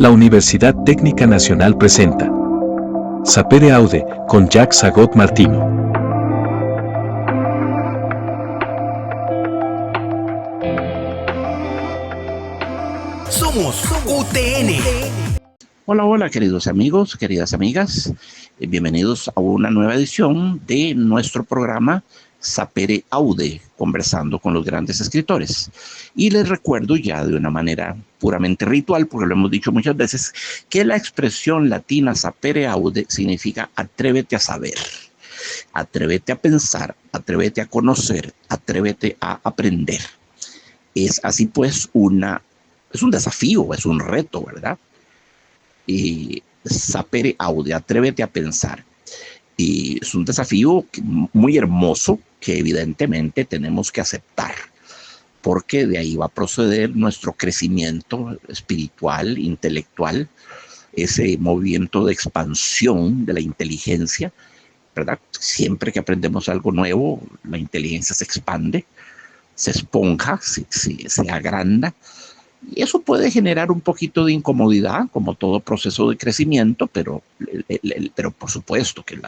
La Universidad Técnica Nacional presenta Sapere Aude con Jacques Sagot Martino. Somos UTN. Hola, queridos amigos, queridas amigas. Bienvenidos a una nueva edición de nuestro programa Sapere Aude, conversando con los grandes escritores. Y les recuerdo ya de una manera puramente ritual, porque lo hemos dicho muchas veces, que la expresión latina Sapere Aude significa atrévete a saber, atrévete a pensar, atrévete a conocer, atrévete a aprender. Es así pues es un desafío, es un reto, ¿verdad? Y sapere aude, atrévete a pensar. Y es un desafío muy hermoso que evidentemente tenemos que aceptar, porque de ahí va a proceder nuestro crecimiento espiritual, intelectual, ese movimiento de expansión de la inteligencia, ¿verdad? Siempre que aprendemos algo nuevo, la inteligencia se expande, se esponja, se agranda. Y eso puede generar un poquito de incomodidad, como todo proceso de crecimiento, pero por supuesto que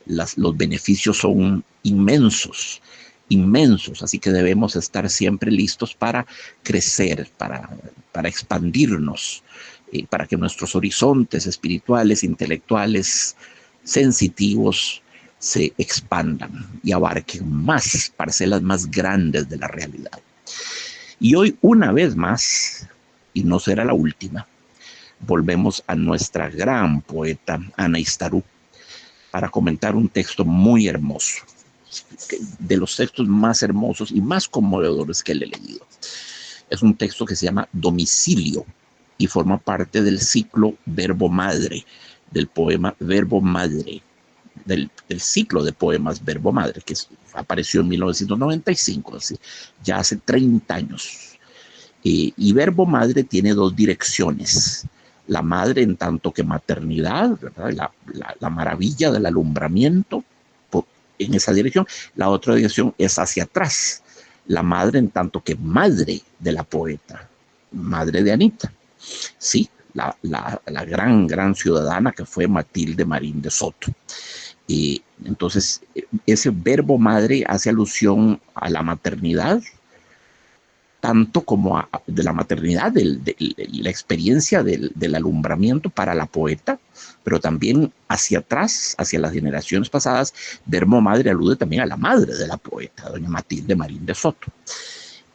los beneficios son inmensos, inmensos. Así que debemos estar siempre listos para crecer, para expandirnos, para que nuestros horizontes espirituales, intelectuales, sensitivos, se expandan y abarquen más parcelas más grandes de la realidad. Y hoy, una vez más, y no será la última, volvemos a nuestra gran poeta Ana Istarú para comentar un texto muy hermoso, de los textos más hermosos y más conmovedores que le he leído. Es un texto que se llama Domicilio y forma parte del ciclo Verbo Madre, del poema Verbo Madre, del ciclo de poemas Verbo Madre, que apareció en 1995, así, ya hace 30 años. Y Verbo Madre tiene dos direcciones. La madre en tanto que maternidad, ¿verdad? La maravilla del alumbramiento en esa dirección. La otra dirección es hacia atrás. La madre en tanto que madre de la poeta, madre de Anita. Sí, la gran ciudadana que fue Matilde Marín de Soto. Y entonces, ese verbo madre hace alusión a la maternidad, tanto como de la maternidad, de la experiencia del alumbramiento para la poeta, pero también hacia atrás, hacia las generaciones pasadas. Verbo madre alude también a la madre de la poeta, doña Matilde Marín de Soto.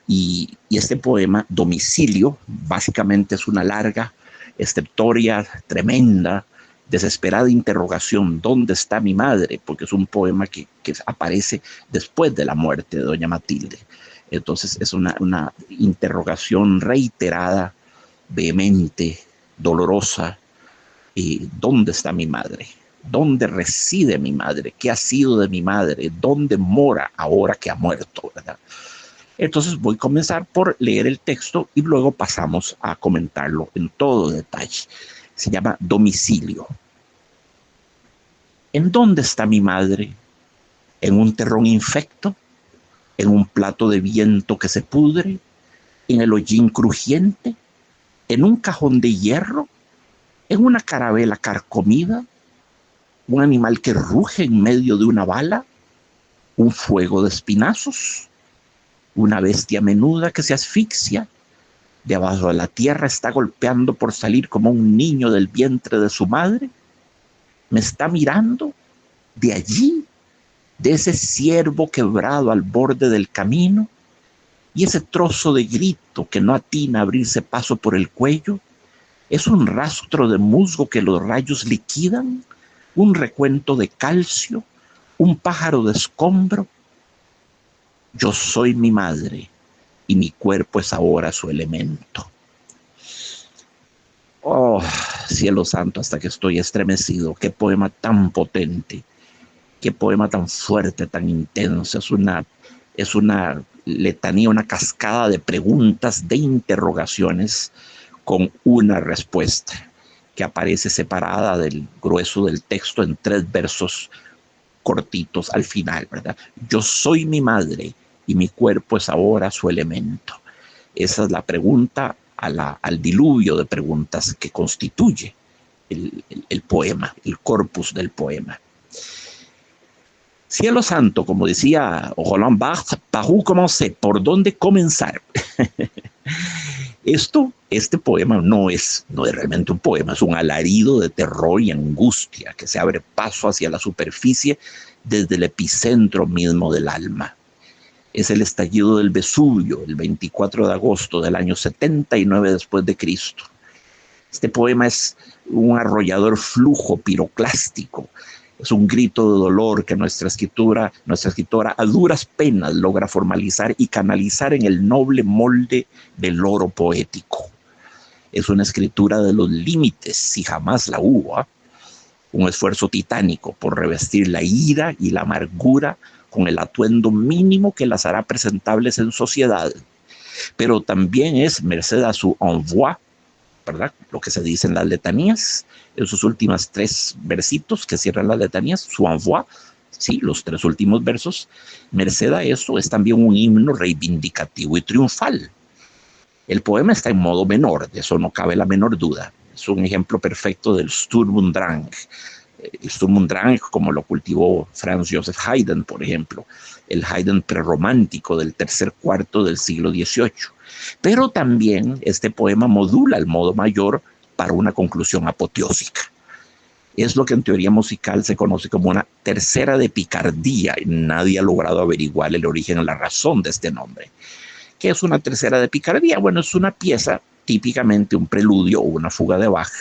Y este poema, Domicilio, básicamente es una larga, estertoria, tremenda, desesperada interrogación: ¿dónde está mi madre? Porque es un poema que aparece después de la muerte de doña Matilde. Entonces es una interrogación reiterada, vehemente, dolorosa. ¿Dónde está mi madre? ¿Dónde reside mi madre? ¿Qué ha sido de mi madre? ¿Dónde mora ahora que ha muerto? ¿Verdad? Entonces voy a comenzar por leer el texto y luego pasamos a comentarlo en todo detalle. Se llama Domicilio. ¿En dónde está mi madre? ¿En un terrón infecto? ¿En un plato de viento que se pudre? ¿En el hollín crujiente? ¿En un cajón de hierro? ¿En una carabela carcomida? ¿Un animal que ruge en medio de una bala? ¿Un fuego de espinazos? ¿Una bestia menuda que se asfixia? ¿Debajo de la tierra está golpeando por salir como un niño del vientre de su madre? ¿Me está mirando de allí, de ese ciervo quebrado al borde del camino? ¿Y ese trozo de grito que no atina a abrirse paso por el cuello? ¿Es un rastro de musgo que los rayos liquidan? ¿Un recuento de calcio? ¿Un pájaro de escombro? Yo soy mi madre y mi cuerpo es ahora su elemento. Oh, cielo santo, hasta que estoy estremecido. Qué poema tan potente, qué poema tan fuerte, tan intenso. Es una letanía, una cascada de preguntas, de interrogaciones con una respuesta que aparece separada del grueso del texto en 3 versos cortitos al final, ¿verdad? Yo soy mi madre y mi cuerpo es ahora su elemento. Esa es la pregunta al diluvio de preguntas que constituye el poema, el corpus del poema. Cielo santo, como decía Roland Barthes, par où commencer, ¿por dónde comenzar? Este poema no es realmente un poema, es un alarido de terror y angustia que se abre paso hacia la superficie desde el epicentro mismo del alma. Es el estallido del Vesubio, el 24 de agosto del año 79 después de Cristo. Este poema es un arrollador flujo piroclástico. Es un grito de dolor que nuestra escritora a duras penas logra formalizar y canalizar en el noble molde del oro poético. Es una escritura de los límites, si jamás la hubo, ¿eh? Un esfuerzo titánico por revestir la ira y la amargura con el atuendo mínimo que las hará presentables en sociedad. Pero también es merced a su envoi, ¿verdad? Lo que se dice en las letanías, en sus últimas 3 versitos que cierran las letanías, su envoi, sí, los 3 últimos versos, merced a eso es también un himno reivindicativo y triunfal. El poema está en modo menor, de eso no cabe la menor duda. Es un ejemplo perfecto del Sturm und Drang. El Sturm und Drang, como lo cultivó Franz Joseph Haydn, por ejemplo, el Haydn prerromántico del tercer cuarto del siglo XVIII. Pero también este poema modula el modo mayor para una conclusión apoteósica. Es lo que en teoría musical se conoce como una tercera de picardía, y nadie ha logrado averiguar el origen o la razón de este nombre. ¿Qué es una tercera de picardía? Bueno, es una pieza, típicamente un preludio o una fuga de Bach,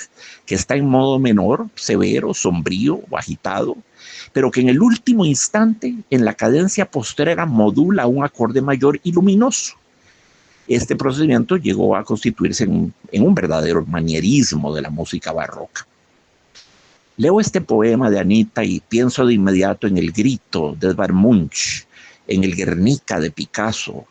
que está en modo menor, severo, sombrío o agitado, pero que en el último instante, en la cadencia postrera, modula un acorde mayor y luminoso. Este procedimiento llegó a constituirse en un verdadero manierismo de la música barroca. Leo este poema de Anita y pienso de inmediato en el Grito de Edvard Munch, en el Guernica de Picasso,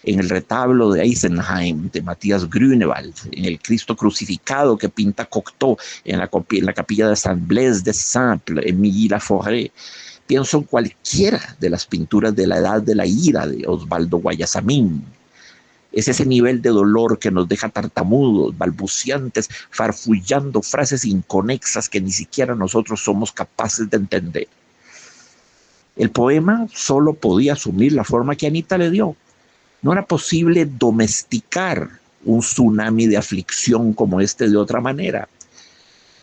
en el retablo de Eisenheim de Matías Grünewald, en el Cristo crucificado que pinta Cocteau, en la capilla de Saint Blaise de Saint-Simple, en Milly Laforêt. Pienso en cualquiera de las pinturas de la Edad de la Ira de Osvaldo Guayasamín. Es ese nivel de dolor que nos deja tartamudos, balbuciantes, farfullando frases inconexas que ni siquiera nosotros somos capaces de entender. El poema solo podía asumir la forma que Anita le dio. No era posible domesticar un tsunami de aflicción como este de otra manera.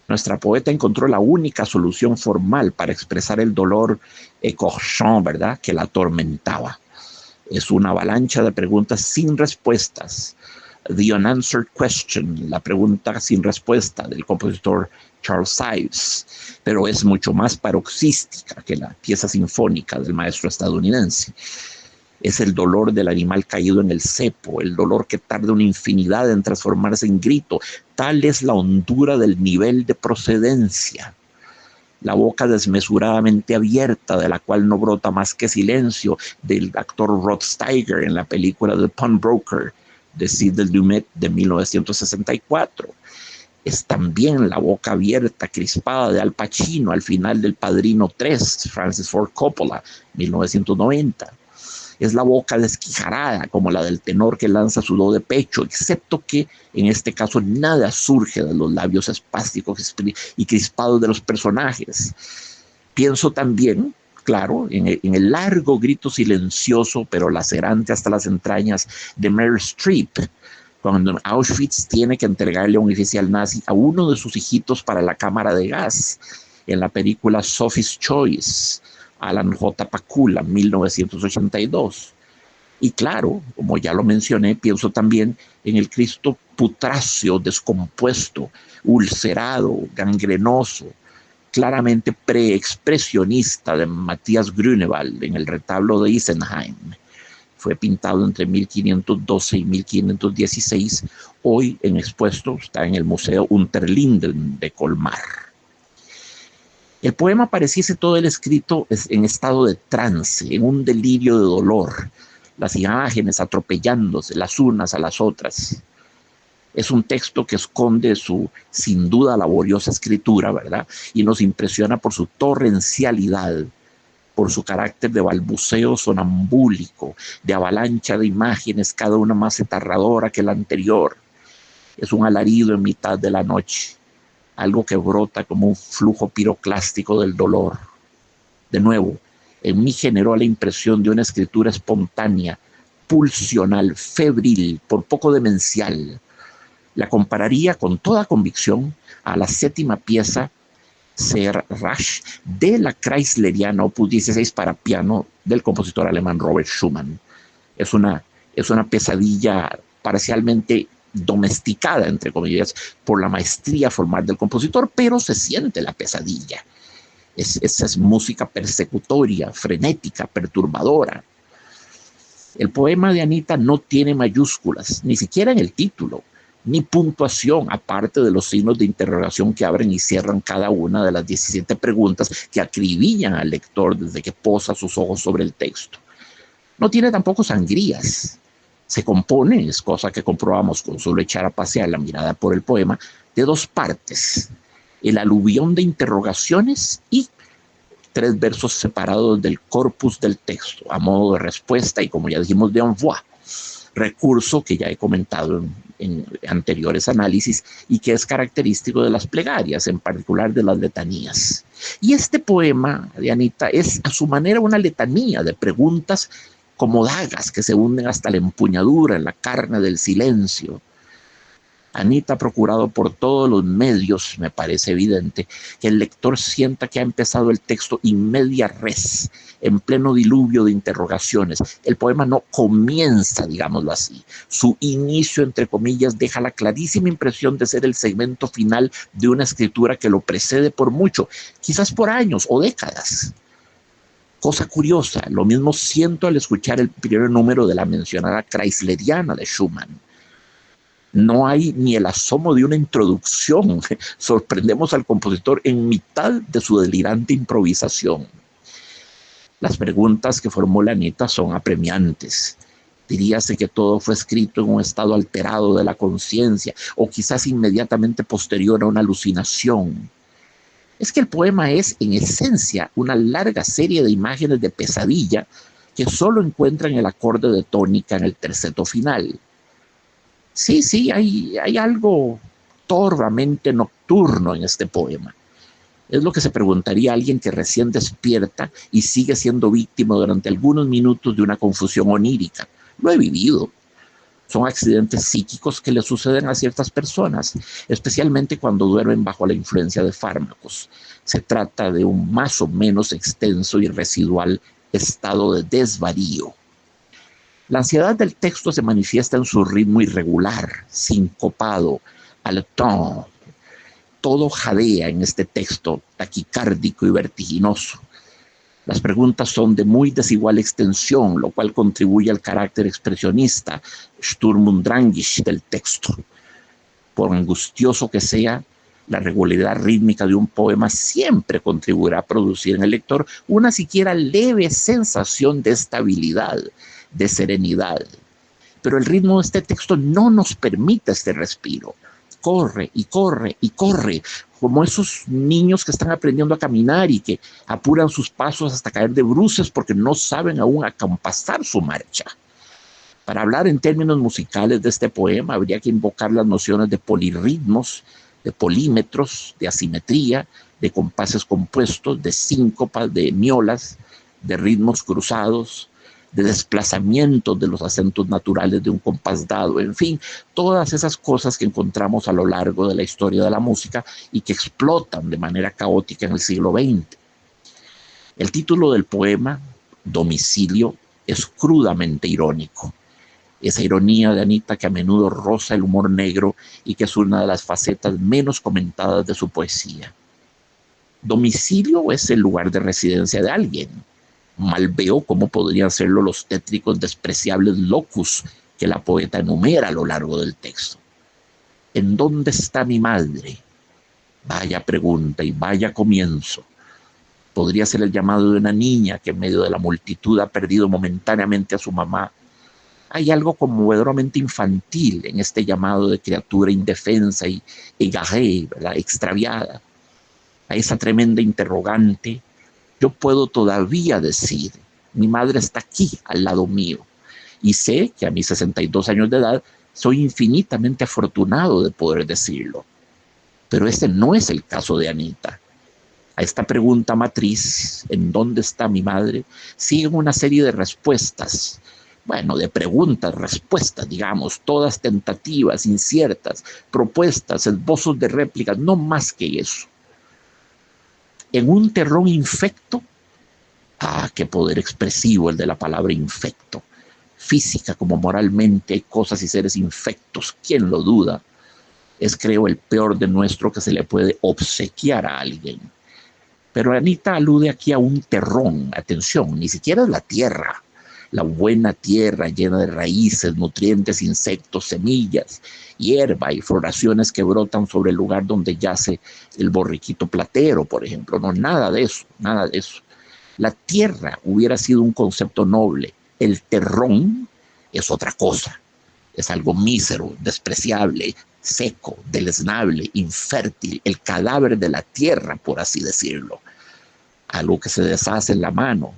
Nuestra poeta encontró la única solución formal para expresar el dolor écorchant, ¿verdad?, que la atormentaba. Es una avalancha de preguntas sin respuestas. The Unanswered Question, la pregunta sin respuesta del compositor Charles Ives, pero es mucho más paroxística que la pieza sinfónica del maestro estadounidense. Es el dolor del animal caído en el cepo, el dolor que tarda una infinidad en transformarse en grito. Tal es la hondura del nivel de procedencia. La boca desmesuradamente abierta, de la cual no brota más que silencio, del actor Rod Steiger en la película The Pawnbroker de Sidney Lumet de 1964. Es también la boca abierta, crispada de Al Pacino al final del Padrino 3, Francis Ford Coppola, 1990. Es la boca desquijarada, como la del tenor que lanza su do de pecho, excepto que en este caso nada surge de los labios espásticos y crispados de los personajes. Pienso también, claro, en el largo grito silencioso pero lacerante hasta las entrañas de Meryl Streep, cuando en Auschwitz tiene que entregarle a un oficial nazi a uno de sus hijitos para la cámara de gas, en la película Sophie's Choice, Alan J. Pakula, 1982. Y claro, como ya lo mencioné, pienso también en el Cristo putráceo, descompuesto, ulcerado, gangrenoso, claramente preexpresionista de Matías Grünewald en el retablo de Eisenheim. Fue pintado entre 1512 y 1516. Hoy en expuesto está en el Museo Unterlinden de Colmar. El poema pareciese todo el escrito en estado de trance, en un delirio de dolor, las imágenes atropellándose las unas a las otras. Es un texto que esconde su sin duda laboriosa escritura, ¿verdad? Y nos impresiona por su torrencialidad, por su carácter de balbuceo sonambúlico, de avalancha de imágenes, cada una más aterradora que la anterior. es un alarido en mitad de la noche, algo que brota como un flujo piroclástico del dolor. De nuevo, en mí generó la impresión de una escritura espontánea, pulsional, febril, por poco demencial. La compararía con toda convicción a la séptima pieza Ser Rasch de la Chreisleriana Opus 16 para piano del compositor alemán Robert Schumann. Es una pesadilla parcialmente domesticada, entre comillas, por la maestría formal del compositor, pero se siente la pesadilla. Esa es música persecutoria, frenética, perturbadora. El poema de Anita no tiene mayúsculas, ni siquiera en el título, ni puntuación, aparte de los signos de interrogación que abren y cierran cada una de las 17 preguntas que acribillan al lector desde que posa sus ojos sobre el texto. No tiene tampoco sangrías. Se compone, es cosa que comprobamos con solo echar a pasear la mirada por el poema, de dos partes: el aluvión de interrogaciones y 3 versos separados del corpus del texto, a modo de respuesta y, como ya dijimos, de envoi, recurso que ya he comentado en anteriores análisis y que es característico de las plegarias, en particular de las letanías. Y este poema de Anita es a su manera una letanía de preguntas como dagas que se hunden hasta la empuñadura en la carne del silencio. Anita ha procurado por todos los medios, me parece evidente, que el lector sienta que ha empezado el texto in media res, en pleno diluvio de interrogaciones. El poema no comienza, digámoslo así. Su inicio, entre comillas, deja la clarísima impresión de ser el segmento final de una escritura que lo precede por mucho, quizás por años o décadas. Cosa curiosa, lo mismo siento al escuchar el primer número de la mencionada Chreisleriana de Schumann. No hay ni el asomo de una introducción. Sorprendemos al compositor en mitad de su delirante improvisación. Las preguntas que formula Anita son apremiantes. Diríase que todo fue escrito en un estado alterado de la conciencia o quizás inmediatamente posterior a una alucinación. Es que el poema es, en esencia, una larga serie de imágenes de pesadilla que solo encuentran el acorde de tónica en el terceto final. Sí, hay algo torvamente nocturno en este poema. Es lo que se preguntaría a alguien que recién despierta y sigue siendo víctima durante algunos minutos de una confusión onírica. Lo he vivido. Son accidentes psíquicos que le suceden a ciertas personas, especialmente cuando duermen bajo la influencia de fármacos. Se trata de un más o menos extenso y residual estado de desvarío. La ansiedad del texto se manifiesta en su ritmo irregular, sincopado, haletón. Todo jadea en este texto, taquicárdico y vertiginoso. Las preguntas son de muy desigual extensión, lo cual contribuye al carácter expresionista, Sturm und Drang del texto. Por angustioso que sea, la regularidad rítmica de un poema siempre contribuirá a producir en el lector una siquiera leve sensación de estabilidad, de serenidad. Pero el ritmo de este texto no nos permite este respiro. Corre y corre y corre, como esos niños que están aprendiendo a caminar y que apuran sus pasos hasta caer de bruces porque no saben aún acompasar su marcha. Para hablar en términos musicales de este poema, habría que invocar las nociones de polirritmos, de polímetros, de asimetría, de compases compuestos, de síncopas, de miolas, de ritmos cruzados, de desplazamientos de los acentos naturales de un compás dado, en fin, todas esas cosas que encontramos a lo largo de la historia de la música y que explotan de manera caótica en el siglo XX. El título del poema, Domicilio, es crudamente irónico. Esa ironía de Anita que a menudo roza el humor negro y que es una de las facetas menos comentadas de su poesía. Domicilio es el lugar de residencia de alguien. Mal veo cómo podrían serlo los tétricos despreciables locus que la poeta enumera a lo largo del texto. ¿En dónde está mi madre? Vaya pregunta y vaya comienzo. Podría ser el llamado de una niña que en medio de la multitud ha perdido momentáneamente a su mamá. Hay algo conmovedoramente infantil en este llamado de criatura indefensa y égarée, ¿verdad?, extraviada. A esa tremenda interrogante, yo puedo todavía decir, mi madre está aquí al lado mío y sé que a mis 62 años de edad Soy infinitamente afortunado de poder decirlo. Pero este no es el caso de Anita. A esta pregunta matriz, ¿en dónde está mi madre?, siguen una serie de respuestas. Bueno, de preguntas, respuestas, digamos, todas tentativas, inciertas, propuestas, esbozos de réplicas, no más que eso. En un terrón infecto, qué poder expresivo el de la palabra infecto. Física como moralmente hay cosas y seres infectos, ¿quién lo duda? Es, creo, el peor de nuestro que se le puede obsequiar a alguien. Pero Anita alude aquí a un terrón, atención, ni siquiera es la tierra, la buena tierra llena de raíces, nutrientes, insectos, semillas, hierba y floraciones que brotan sobre el lugar donde yace el borriquito platero, por ejemplo. No, nada de eso, nada de eso. La tierra hubiera sido un concepto noble. El terrón es otra cosa. Es algo mísero, despreciable, seco, deleznable, infértil, el cadáver de la tierra, por así decirlo. Algo que se deshace en la mano.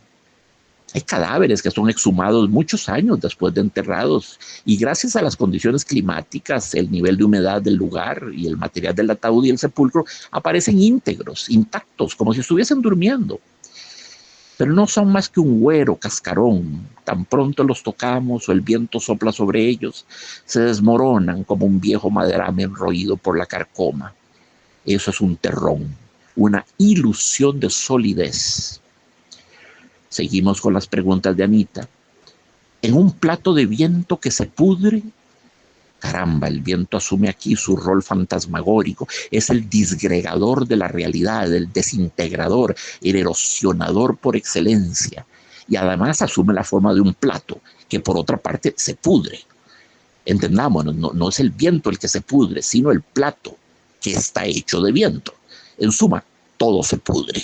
Hay cadáveres que son exhumados muchos años después de enterrados y gracias a las condiciones climáticas, el nivel de humedad del lugar y el material del ataúd y el sepulcro aparecen íntegros, intactos, como si estuviesen durmiendo. Pero no son más que un güero cascarón. Tan pronto los tocamos o el viento sopla sobre ellos, se desmoronan como un viejo maderame enroído por la carcoma. Eso es un terrón, una ilusión de solidez. Seguimos con las preguntas de Anita. En un plato de viento que se pudre, caramba, el viento asume aquí su rol fantasmagórico, es el disgregador de la realidad, el desintegrador, el erosionador por excelencia, y además asume la forma de un plato, que por otra parte se pudre. Entendámonos, no es el viento el que se pudre, sino el plato, que está hecho de viento. En suma, todo se pudre.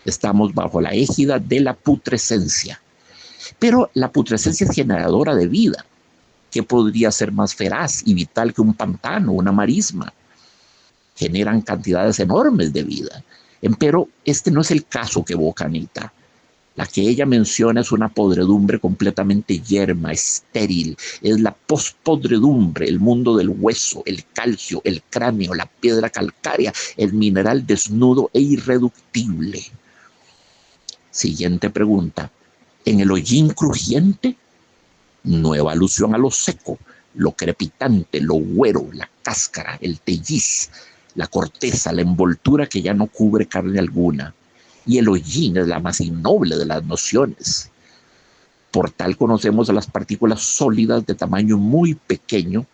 Estamos bajo la égida de la putrescencia. Pero la putrescencia es generadora de vida. ¿Qué podría ser más feraz y vital que un pantano, una marisma? Generan cantidades enormes de vida. Empero este no es el caso que evoca Anita. La que ella menciona es una podredumbre completamente yerma, estéril. Es la pospodredumbre, el mundo del hueso, el calcio, el cráneo, la piedra calcárea, el mineral desnudo e irreductible. Siguiente pregunta. En el hollín crujiente, nueva alusión a lo seco, lo crepitante, lo güero, la cáscara, el telliz, la corteza, la envoltura que ya no cubre carne alguna. Y el hollín es la más innoble de las nociones. Por tal conocemos a las partículas sólidas de tamaño muy pequeño,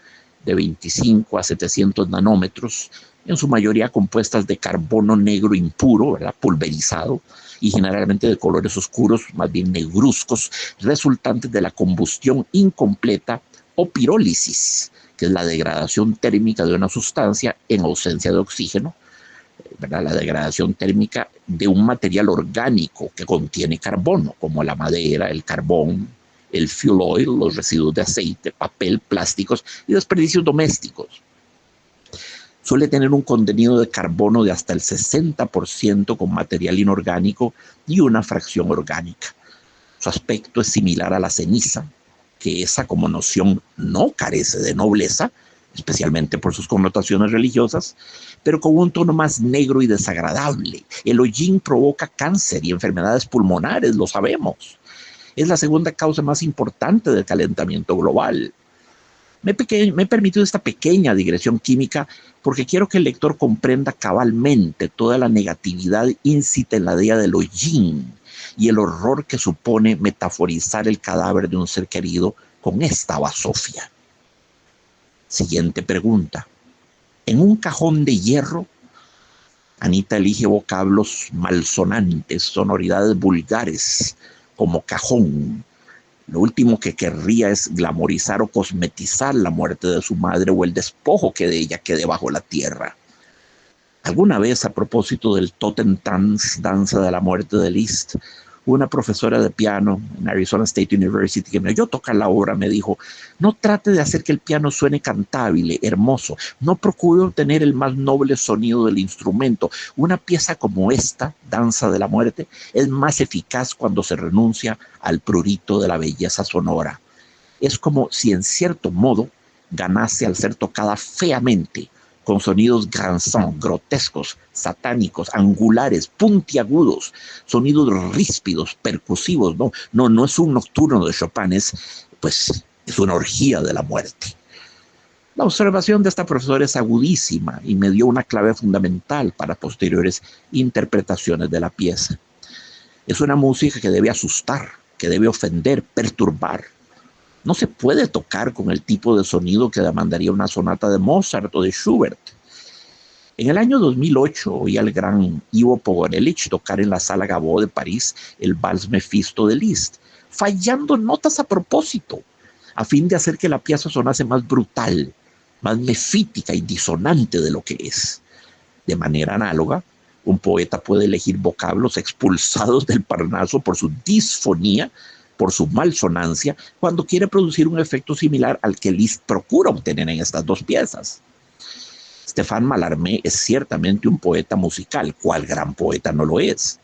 de 25 a 700 nanómetros, en su mayoría compuestas de carbono negro impuro, ¿verdad?, pulverizado, y generalmente de colores oscuros, más bien negruzcos, resultantes de la combustión incompleta o pirólisis, que es la degradación térmica de una sustancia en ausencia de oxígeno, ¿verdad?, la degradación térmica de un material orgánico que contiene carbono, como la madera, el carbón, el fuel oil, los residuos de aceite, papel, plásticos y desperdicios domésticos. Suele tener un contenido de carbono de hasta el 60% con material inorgánico y una fracción orgánica. Su aspecto es similar a la ceniza, que esa como noción no carece de nobleza, especialmente por sus connotaciones religiosas, pero con un tono más negro y desagradable. El hollín provoca cáncer y enfermedades pulmonares, lo sabemos. Es la segunda causa más importante del calentamiento global. Me he permitido esta pequeña digresión química porque quiero que el lector comprenda cabalmente toda la negatividad íncita en la idea del hollín y el horror que supone metaforizar el cadáver de un ser querido con esta basofia. Siguiente pregunta. En un cajón de hierro, Anita elige vocablos malsonantes, sonoridades vulgares, como cajón. Lo último que querría es glamorizar o cosmetizar la muerte de su madre o el despojo que de ella quede bajo la tierra. Alguna vez, a propósito del Totentanz, danza de la muerte de Liszt, una profesora de piano en Arizona State University que me oyó tocar la obra me dijo: no trate de hacer que el piano suene cantable, hermoso, no procure obtener el más noble sonido del instrumento. Una pieza como esta, Danza de la Muerte, es más eficaz cuando se renuncia al prurito de la belleza sonora. Es como si en cierto modo ganase al ser tocada feamente, con sonidos granzón, grotescos, satánicos, angulares, puntiagudos, sonidos ríspidos, percusivos. No es un nocturno de Chopin, es una orgía de la muerte. La observación de esta profesora es agudísima y me dio una clave fundamental para posteriores interpretaciones de la pieza. Es una música que debe asustar, que debe ofender, perturbar. No se puede tocar con el tipo de sonido que demandaría una sonata de Mozart o de Schubert. En el año 2008 oí al gran Ivo Pogorelic tocar en la Sala Gaveau de París el Vals Mephisto de Liszt, fallando notas a propósito, a fin de hacer que la pieza sonase más brutal, más mefítica y disonante de lo que es. De manera análoga, un poeta puede elegir vocablos expulsados del Parnaso por su disfonía, por su malsonancia, cuando quiere producir un efecto similar al que Liszt procura obtener en estas dos piezas. Stéphane Mallarmé es ciertamente un poeta musical, ¿cuál gran poeta no lo es?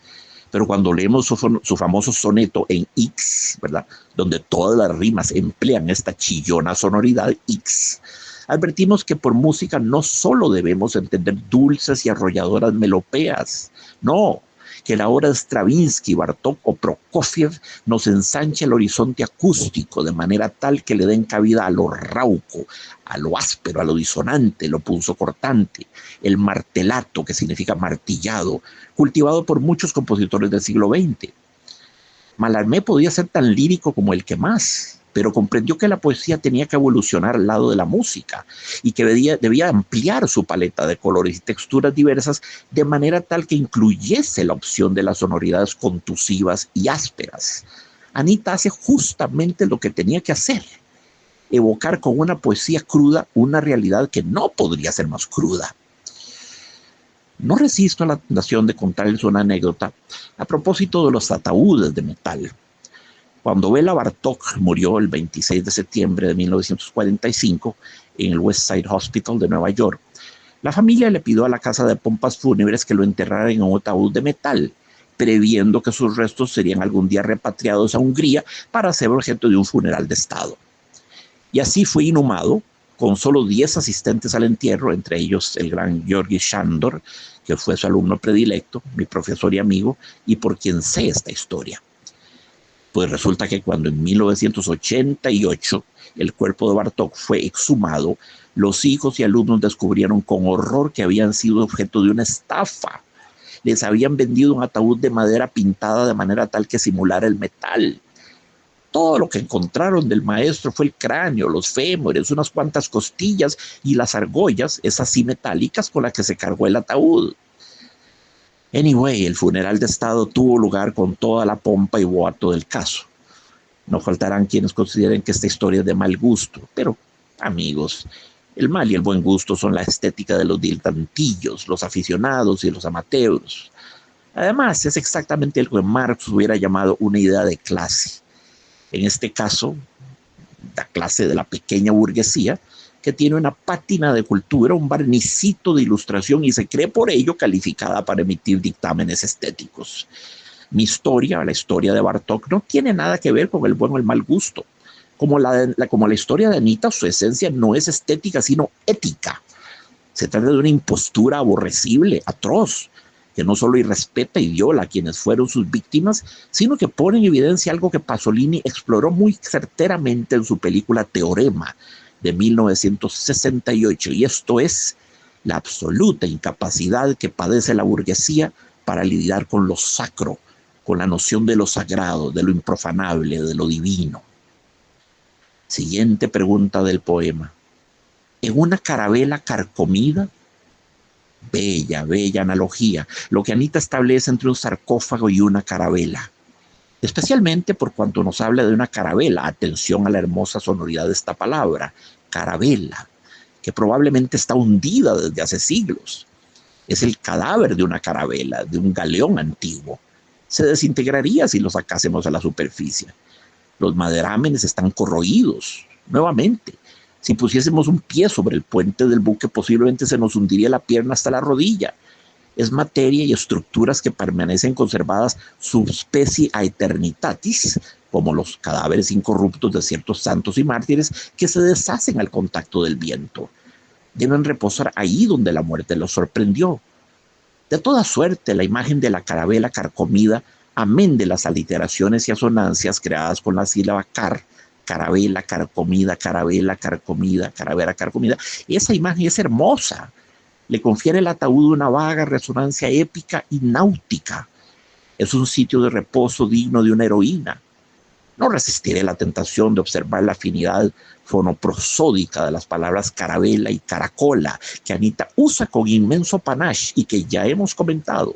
Pero cuando leemos su famoso soneto en X, ¿verdad?, donde todas las rimas emplean esta chillona sonoridad X, advertimos que por música no solo debemos entender dulces y arrolladoras melopías, no, que la obra de Stravinsky, Bartók o Prokofiev nos ensanche el horizonte acústico de manera tal que le den cabida a lo rauco, a lo áspero, a lo disonante, lo punzocortante, el martelato, que significa martillado, cultivado por muchos compositores del siglo XX. Mallarmé podía ser tan lírico como el que más, pero comprendió que la poesía tenía que evolucionar al lado de la música y que debía ampliar su paleta de colores y texturas diversas de manera tal que incluyese la opción de las sonoridades contusivas y ásperas. Anita hace justamente lo que tenía que hacer: evocar con una poesía cruda una realidad que no podría ser más cruda. No resisto a la tentación de contarles una anécdota a propósito de los ataúdes de metal. Cuando Bela Bartók murió el 26 de septiembre de 1945 en el West Side Hospital de Nueva York, la familia le pidió a la casa de pompas fúnebres que lo enterraran en un ataúd de metal, previendo que sus restos serían algún día repatriados a Hungría para ser objeto de un funeral de Estado. Y así fue inhumado, con solo 10 asistentes al entierro, entre ellos el gran Georgi Shandor, que fue su alumno predilecto, mi profesor y amigo, y por quien sé esta historia. Pues resulta que cuando en 1988 el cuerpo de Bartók fue exhumado, los hijos y alumnos descubrieron con horror que habían sido objeto de una estafa. Les habían vendido un ataúd de madera pintada de manera tal que simulara el metal. Todo lo que encontraron del maestro fue el cráneo, los fémures, unas cuantas costillas y las argollas, esas sí metálicas, con las que se cargó el ataúd. Anyway, el funeral de Estado tuvo lugar con toda la pompa y boato del caso. No faltarán quienes consideren que esta historia es de mal gusto, pero, amigos, el mal y el buen gusto son la estética de los diletantillos, los aficionados y los amateurs. Además, es exactamente lo que Marx hubiera llamado una idea de clase. En este caso, la clase de la pequeña burguesía, que tiene una pátina de cultura, un barnicito de ilustración y se cree por ello calificada para emitir dictámenes estéticos. Mi historia, la historia de Bartók, no tiene nada que ver con el buen o el mal gusto. Como la historia de Anita, su esencia no es estética, sino ética. Se trata de una impostura aborrecible, atroz, que no solo irrespeta y viola a quienes fueron sus víctimas, sino que pone en evidencia algo que Pasolini exploró muy certeramente en su película Teorema, de 1968, y esto es la absoluta incapacidad que padece la burguesía para lidiar con lo sacro, con la noción de lo sagrado, de lo improfanable, de lo divino. Siguiente pregunta del poema. En una carabela carcomida, bella analogía, lo que Anita establece entre un sarcófago y una carabela, especialmente por cuanto nos habla de una carabela. Atención a la hermosa sonoridad de esta palabra, carabela, que probablemente está hundida desde hace siglos. Es el cadáver de una carabela, de un galeón antiguo. Se desintegraría si lo sacásemos a la superficie. Los maderámenes están corroídos. Nuevamente, si pusiésemos un pie sobre el puente del buque, posiblemente se nos hundiría la pierna hasta la rodilla. es materia y estructuras que permanecen conservadas subspecie aeternitatis, como los cadáveres incorruptos de ciertos santos y mártires que se deshacen al contacto del viento. Deben reposar ahí donde la muerte los sorprendió. De toda suerte, la imagen de la carabela carcomida, amén de las aliteraciones y asonancias creadas con la sílaba carabela, carcomida, carabela, carcomida, caravera, carcomida, esa imagen es hermosa. Le confiere el ataúd una vaga resonancia épica y náutica. Es un sitio de reposo digno de una heroína. No resistiré la tentación de observar la afinidad fonoprosódica de las palabras carabela y caracola que Anita usa con inmenso panache y que ya hemos comentado.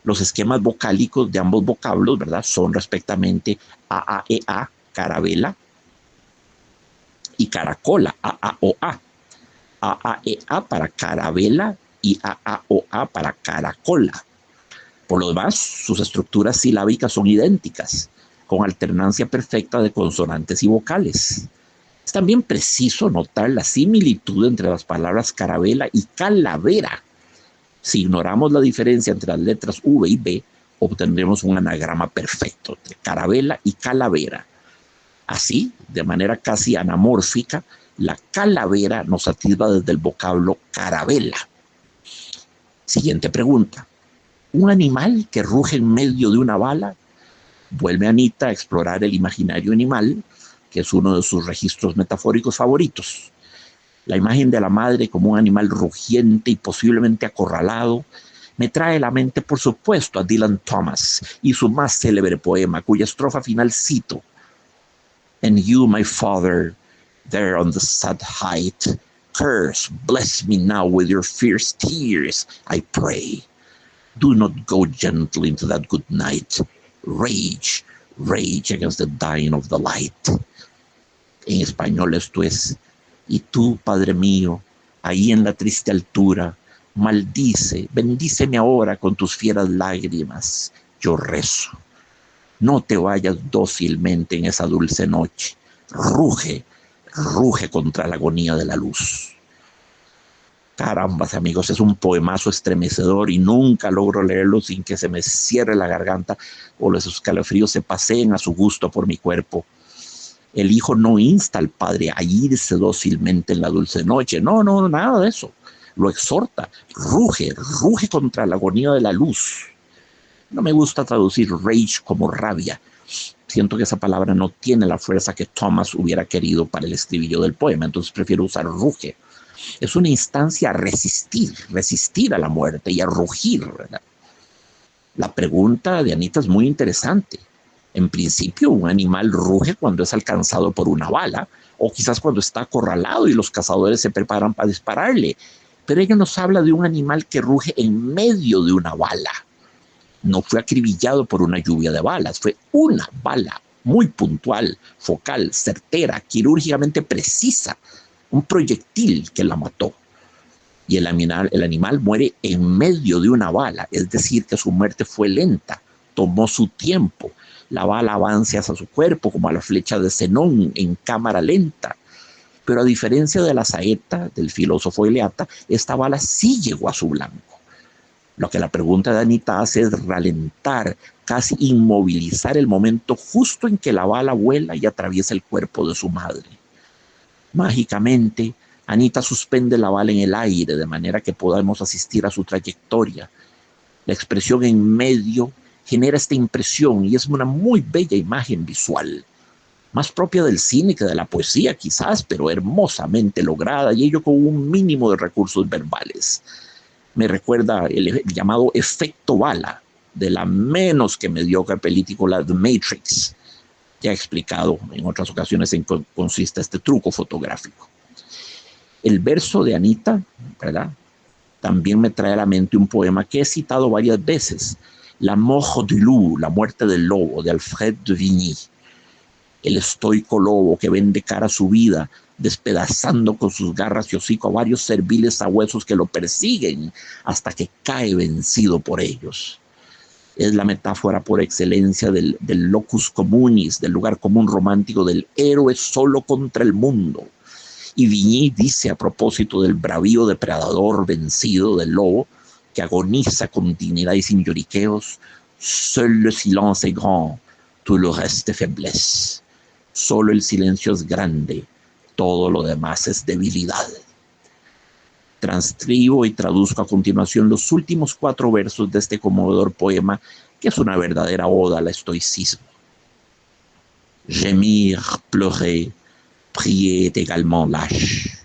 Los esquemas vocálicos de ambos vocablos, ¿verdad?, son respectivamente A-A-E-A, carabela, y caracola, A-A-O-A. A-A-E-A para carabela y A-A-O-A para caracola. Por lo demás, sus estructuras silábicas son idénticas, con alternancia perfecta de consonantes y vocales. Es también preciso notar la similitud entre las palabras carabela y calavera. Si ignoramos la diferencia entre las letras V y B, obtendremos un anagrama perfecto entre carabela y calavera. Así, de manera casi anamórfica, la calavera nos atisba desde el vocablo carabela. Siguiente pregunta. ¿Un animal que ruge en medio de una bala? Vuelve Anita a explorar el imaginario animal, que es uno de sus registros metafóricos favoritos. La imagen de la madre como un animal rugiente y posiblemente acorralado me trae a la mente, por supuesto, a Dylan Thomas y su más célebre poema, cuya estrofa final cito. And you, my father, there on the sad height, curse, bless me now with your fierce tears, I pray. Do not go gently into that good night. Rage, rage against the dying of the light. En español esto es, y tú, Padre mío, ahí en la triste altura, maldice, bendíceme ahora con tus fieras lágrimas, yo rezo. No te vayas dócilmente en esa dulce noche, ruge, ruge contra la agonía de la luz. Carambas, amigos, es un poemazo estremecedor y nunca logro leerlo sin que se me cierre la garganta o los escalofríos se paseen a su gusto por mi cuerpo. El hijo no insta al padre a irse dócilmente en la dulce noche. No, nada de eso. Lo exhorta. Ruge, ruge contra la agonía de la luz. No me gusta traducir rage como rabia. Siento que esa palabra no tiene la fuerza que Thomas hubiera querido para el estribillo del poema, entonces prefiero usar ruge. Es una instancia a resistir a la muerte y a rugir, ¿verdad? La pregunta de Anita es muy interesante. En principio, un animal ruge cuando es alcanzado por una bala, o quizás cuando está acorralado y los cazadores se preparan para dispararle. Pero ella nos habla de un animal que ruge en medio de una bala. No fue acribillado por una lluvia de balas, fue una bala muy puntual, focal, certera, quirúrgicamente precisa, un proyectil que la mató. Y el animal muere en medio de una bala, es decir, que su muerte fue lenta, tomó su tiempo. La bala avanza hacia su cuerpo como a la flecha de Zenón en cámara lenta. Pero a diferencia de la saeta del filósofo Eleata, esta bala sí llegó a su blanco. Lo que la pregunta de Anita hace es ralentar, casi inmovilizar el momento justo en que la bala vuela y atraviesa el cuerpo de su madre. Mágicamente, Anita suspende la bala en el aire de manera que podamos asistir a su trayectoria. La expresión en medio genera esta impresión y es una muy bella imagen visual. Más propia del cine que de la poesía quizás, pero hermosamente lograda y ello con un mínimo de recursos verbales. Me recuerda el llamado efecto bala de la menos que mediocre película The Matrix. Ya he explicado en otras ocasiones en qué consiste este truco fotográfico. El verso de Anita, ¿verdad?, también me trae a la mente un poema que he citado varias veces, La mort du loup, la muerte del lobo, de Alfred de Vigny. El estoico lobo que vende cara a su vida, despedazando con sus garras y hocico a varios serviles sabuesos que lo persiguen hasta que cae vencido por ellos. Es la metáfora por excelencia del locus communis, del lugar común romántico del héroe solo contra el mundo. Y Vigny dice a propósito del bravío depredador vencido del lobo, que agoniza con dignidad y sin lloriqueos. Seul le silence est grand, tout le reste est faiblesse. Solo el silencio es grande, todo lo demás es debilidad. Transcribo y traduzco a continuación los últimos 4 versos de este conmovedor poema, que es una verdadera oda al estoicismo. Gémir, pleurer, prier est également lâche.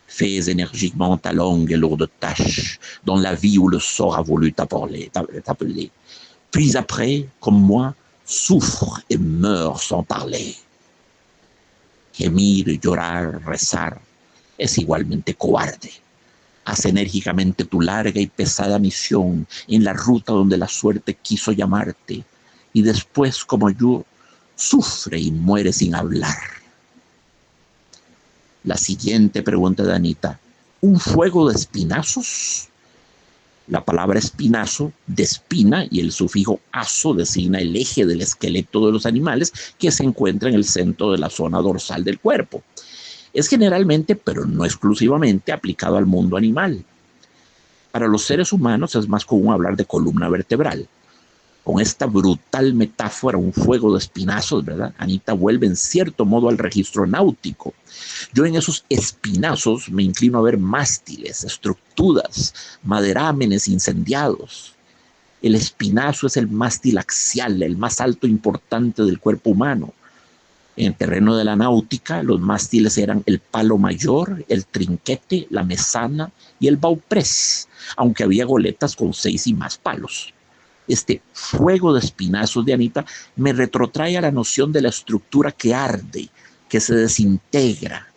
Fais énergiquement ta longue et lourde tâche, dans la vie où le sort a voulu t'appeler. Puis après, comme moi, souffre et meurt sans parler. Gemir, llorar, rezar, es igualmente cobarde. Haz enérgicamente tu larga y pesada misión en la ruta donde la suerte quiso llamarte, y después, como yo, sufre y muere sin hablar. La siguiente pregunta de Anita: ¿un fuego de espinazos? La palabra espinazo, de espina, y el sufijo azo designa el eje del esqueleto de los animales que se encuentra en el centro de la zona dorsal del cuerpo. Es generalmente, pero no exclusivamente, aplicado al mundo animal. Para los seres humanos es más común hablar de columna vertebral. Con esta brutal metáfora, un fuego de espinazos, ¿verdad? Anita vuelve en cierto modo al registro náutico. Yo en esos espinazos me inclino a ver mástiles, estructuras, maderámenes incendiados. El espinazo es el mástil axial, el más alto e importante del cuerpo humano. En el terreno de la náutica, los mástiles eran el palo mayor, el trinquete, la mesana y el bauprés, aunque había goletas con 6 y más palos. Este fuego de espinazos de Anita me retrotrae a la noción de la estructura que arde, que se desintegra,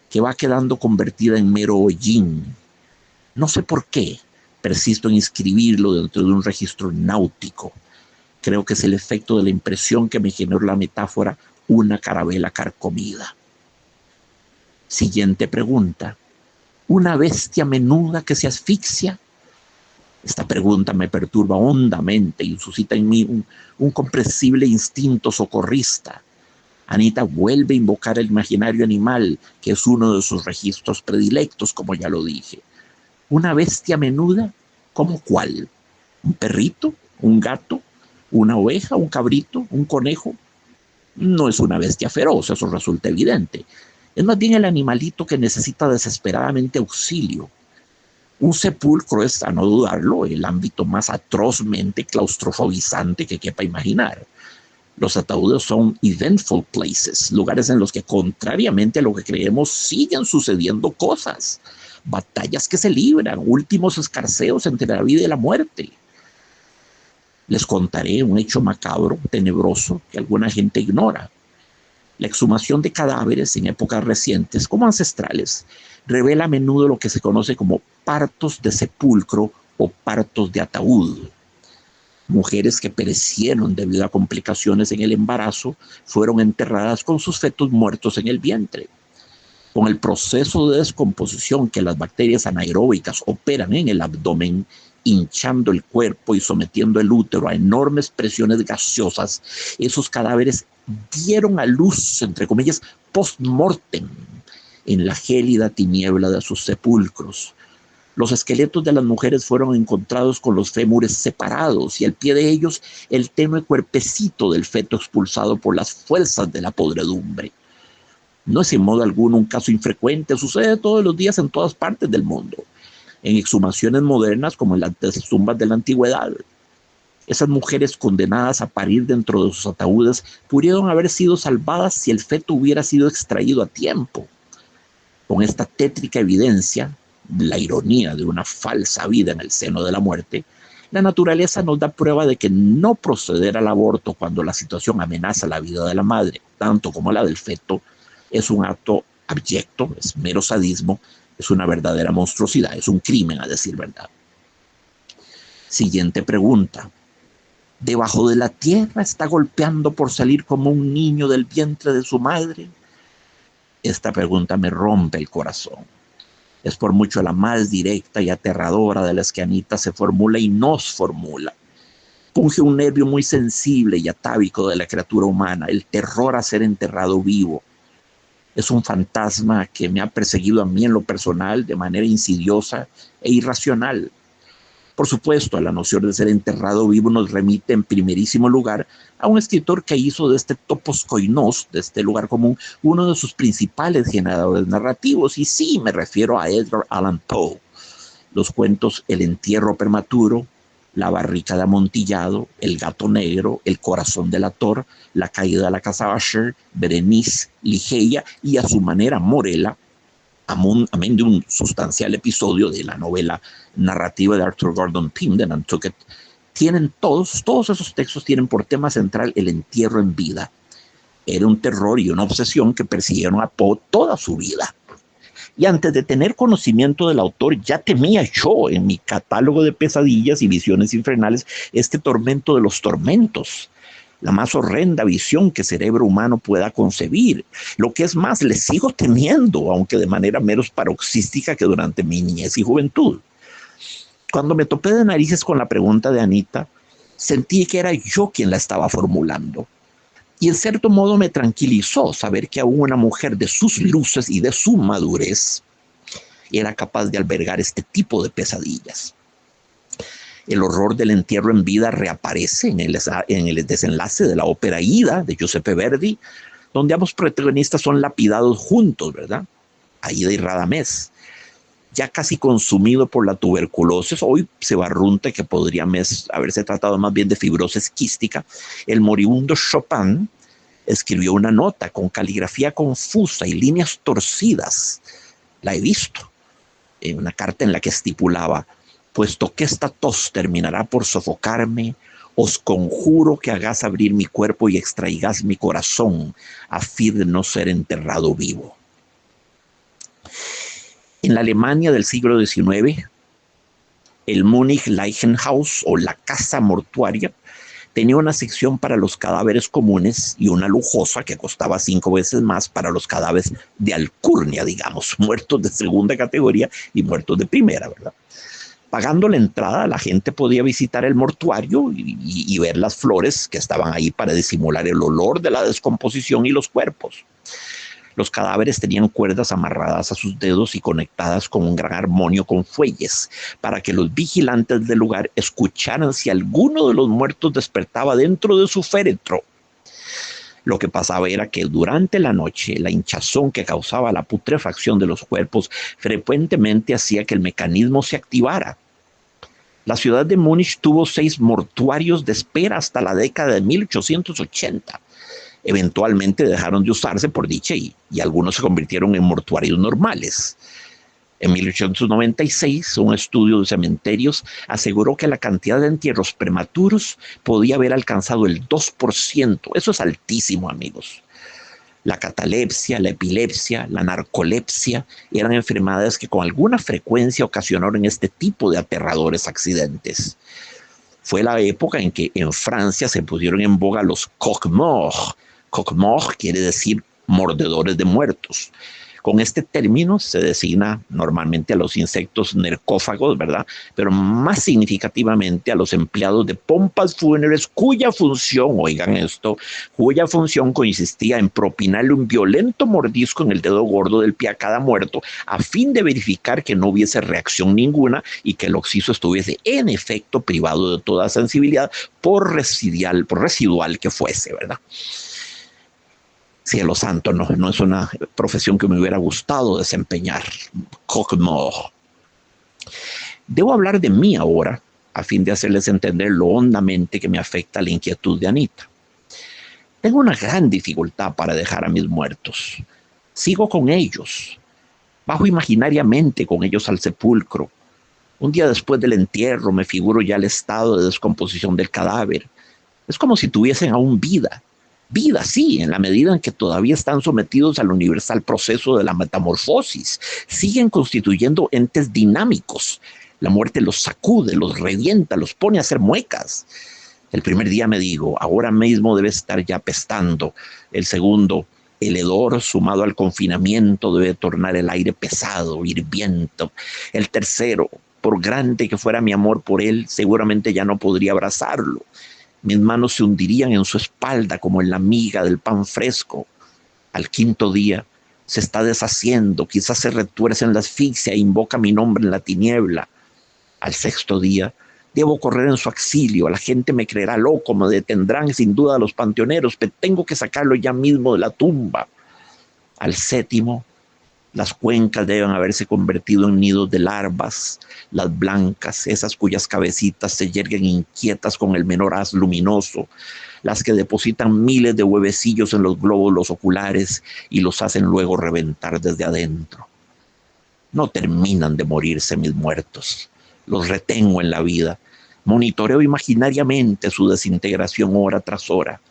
que va quedando convertida en mero hollín. No sé por qué persisto en inscribirlo dentro de un registro náutico. Creo que es el efecto de la impresión que me generó la metáfora una carabela carcomida. Siguiente pregunta: ¿una bestia menuda que se asfixia? Esta pregunta me perturba hondamente y suscita en mí un comprensible instinto socorrista. Anita vuelve a invocar el imaginario animal, que es uno de sus registros predilectos, como ya lo dije. ¿Una bestia menuda? ¿Cómo cuál? ¿Un perrito? ¿Un gato? ¿Una oveja? ¿Un cabrito? ¿Un conejo? No es una bestia feroz, eso resulta evidente. Es más bien el animalito que necesita desesperadamente auxilio. Un sepulcro es, a no dudarlo, el ámbito más atrozmente claustrofobizante que quepa imaginar. Los ataúdes son eventful places, lugares en los que, contrariamente a lo que creemos, siguen sucediendo cosas. Batallas que se libran, últimos escarceos entre la vida y la muerte. Les contaré un hecho macabro, tenebroso, que alguna gente ignora. La exhumación de cadáveres en épocas recientes, como ancestrales, revela a menudo lo que se conoce como partos de sepulcro o partos de ataúd. Mujeres que perecieron debido a complicaciones en el embarazo fueron enterradas con sus fetos muertos en el vientre. Con el proceso de descomposición que las bacterias anaeróbicas operan en el abdomen, hinchando el cuerpo y sometiendo el útero a enormes presiones gaseosas, esos cadáveres dieron a luz, entre comillas, post-mortem, en la gélida tiniebla de sus sepulcros. Los esqueletos de las mujeres fueron encontrados con los fémures separados y al pie de ellos el tenue cuerpecito del feto expulsado por las fuerzas de la podredumbre. No es en modo alguno un caso infrecuente, sucede todos los días en todas partes del mundo, en exhumaciones modernas como en las tumbas de la antigüedad. Esas mujeres condenadas a parir dentro de sus ataúdes pudieron haber sido salvadas si el feto hubiera sido extraído a tiempo. Con esta tétrica evidencia, la ironía de una falsa vida en el seno de la muerte, la naturaleza nos da prueba de que no proceder al aborto cuando la situación amenaza la vida de la madre, tanto como la del feto, es un acto abyecto, es mero sadismo, es una verdadera monstruosidad, es un crimen, a decir verdad. Siguiente pregunta: ¿debajo de la tierra está golpeando por salir como un niño del vientre de su madre? Esta pregunta me rompe el corazón. Es por mucho la más directa y aterradora de las que Anita se formula y nos formula. Punge un nervio muy sensible y atávico de la criatura humana, el terror a ser enterrado vivo. Es un fantasma que me ha perseguido a mí en lo personal de manera insidiosa e irracional. Por supuesto, la noción de ser enterrado vivo nos remite en primerísimo lugar a un escritor que hizo de este topos koinos, de este lugar común, uno de sus principales generadores narrativos. Y sí, me refiero a Edgar Allan Poe. Los cuentos El entierro prematuro, La barrica de amontillado, El gato negro, El corazón delator, La caída de la casa Usher, Berenice, Ligeia y a su manera Morella, amén de un sustancial episodio de la novela narrativa de Arthur Gordon Pym de Nantucket, tienen todos esos textos tienen por tema central el entierro en vida. Era un terror y una obsesión que persiguieron a Poe toda su vida. Y antes de tener conocimiento del autor, ya temía yo en mi catálogo de pesadillas y visiones infernales este tormento de los tormentos, la más horrenda visión que cerebro humano pueda concebir. Lo que es más, le sigo temiendo, aunque de manera menos paroxística que durante mi niñez y juventud. Cuando me topé de narices con la pregunta de Anita, sentí que era yo quien la estaba formulando. Y en cierto modo me tranquilizó saber que aún una mujer de sus luces y de su madurez era capaz de albergar este tipo de pesadillas. El horror del entierro en vida reaparece en el desenlace de la ópera Aida de Giuseppe Verdi, donde ambos protagonistas son lapidados juntos, ¿verdad? Aida y Radamés. Ya casi consumido por la tuberculosis, hoy se barrunta que podría haberse tratado más bien de fibrosis quística, el moribundo Chopin escribió una nota con caligrafía confusa y líneas torcidas. La he visto. En una carta en la que estipulaba: puesto que esta tos terminará por sofocarme, os conjuro que hagáis abrir mi cuerpo y extraigáis mi corazón a fin de no ser enterrado vivo. En la Alemania del siglo XIX, el Munich Leichenhaus, o la casa mortuaria, tenía una sección para los cadáveres comunes y una lujosa que costaba 5 veces más para los cadáveres de alcurnia, digamos, muertos de segunda categoría y muertos de primera, ¿verdad? Pagando la entrada, la gente podía visitar el mortuario y ver las flores que estaban ahí para disimular el olor de la descomposición y los cuerpos. Los cadáveres tenían cuerdas amarradas a sus dedos y conectadas con un gran armonio con fuelles, para que los vigilantes del lugar escucharan si alguno de los muertos despertaba dentro de su féretro. Lo que pasaba era que durante la noche la hinchazón que causaba la putrefacción de los cuerpos frecuentemente hacía que el mecanismo se activara. La ciudad de Múnich tuvo 6 mortuarios de espera hasta la década de 1880. Eventualmente dejaron de usarse por dicha y algunos se convirtieron en mortuarios normales. En 1896, un estudio de cementerios aseguró que la cantidad de entierros prematuros podía haber alcanzado el 2%. Eso es altísimo, amigos. La catalepsia, la epilepsia, la narcolepsia eran enfermedades que con alguna frecuencia ocasionaron este tipo de aterradores accidentes. Fue la época en que en Francia se pusieron en boga los croque-morts. Croque-mort quiere decir mordedores de muertos. Con este término se designa normalmente a los insectos nercófagos, ¿verdad? Pero más significativamente a los empleados de pompas fúnebres cuya función, oigan esto, cuya función consistía en propinarle un violento mordisco en el dedo gordo del pie a cada muerto a fin de verificar que no hubiese reacción ninguna y que el occiso estuviese en efecto privado de toda sensibilidad por residual que fuese, ¿verdad? Cielo santo, no es una profesión que me hubiera gustado desempeñar. Croque-mort. Debo hablar de mí ahora, a fin de hacerles entender lo hondamente que me afecta la inquietud de Anita. Tengo una gran dificultad para dejar a mis muertos. Sigo con ellos. Bajo imaginariamente con ellos al sepulcro. Un día después del entierro me figuro ya el estado de descomposición del cadáver. Es como si tuviesen aún vida. Vida, sí, en la medida en que todavía están sometidos al universal proceso de la metamorfosis. Siguen constituyendo entes dinámicos. La muerte los sacude, los revienta, los pone a hacer muecas. El primer día me digo, ahora mismo debe estar ya apestando. El segundo, el hedor sumado al confinamiento debe tornar el aire pesado, hirviento. El tercero, por grande que fuera mi amor por él, seguramente ya no podría abrazarlo. Mis manos se hundirían en su espalda como en la miga del pan fresco. Al quinto día se está deshaciendo, quizás se retuerce en la asfixia e invoca mi nombre en la tiniebla. Al sexto día Debo correr en su auxilio, la gente me creerá loco, me detendrán sin duda los panteoneros, pero tengo que sacarlo ya mismo de la tumba. Al séptimo, las cuencas deben haberse convertido en nidos de larvas, las blancas, esas cuyas cabecitas se yerguen inquietas con el menor haz luminoso, las que depositan miles de huevecillos en los glóbulos oculares y los hacen luego reventar desde adentro. No terminan de morirse mis muertos, los retengo en la vida, monitoreo imaginariamente su desintegración hora tras hora.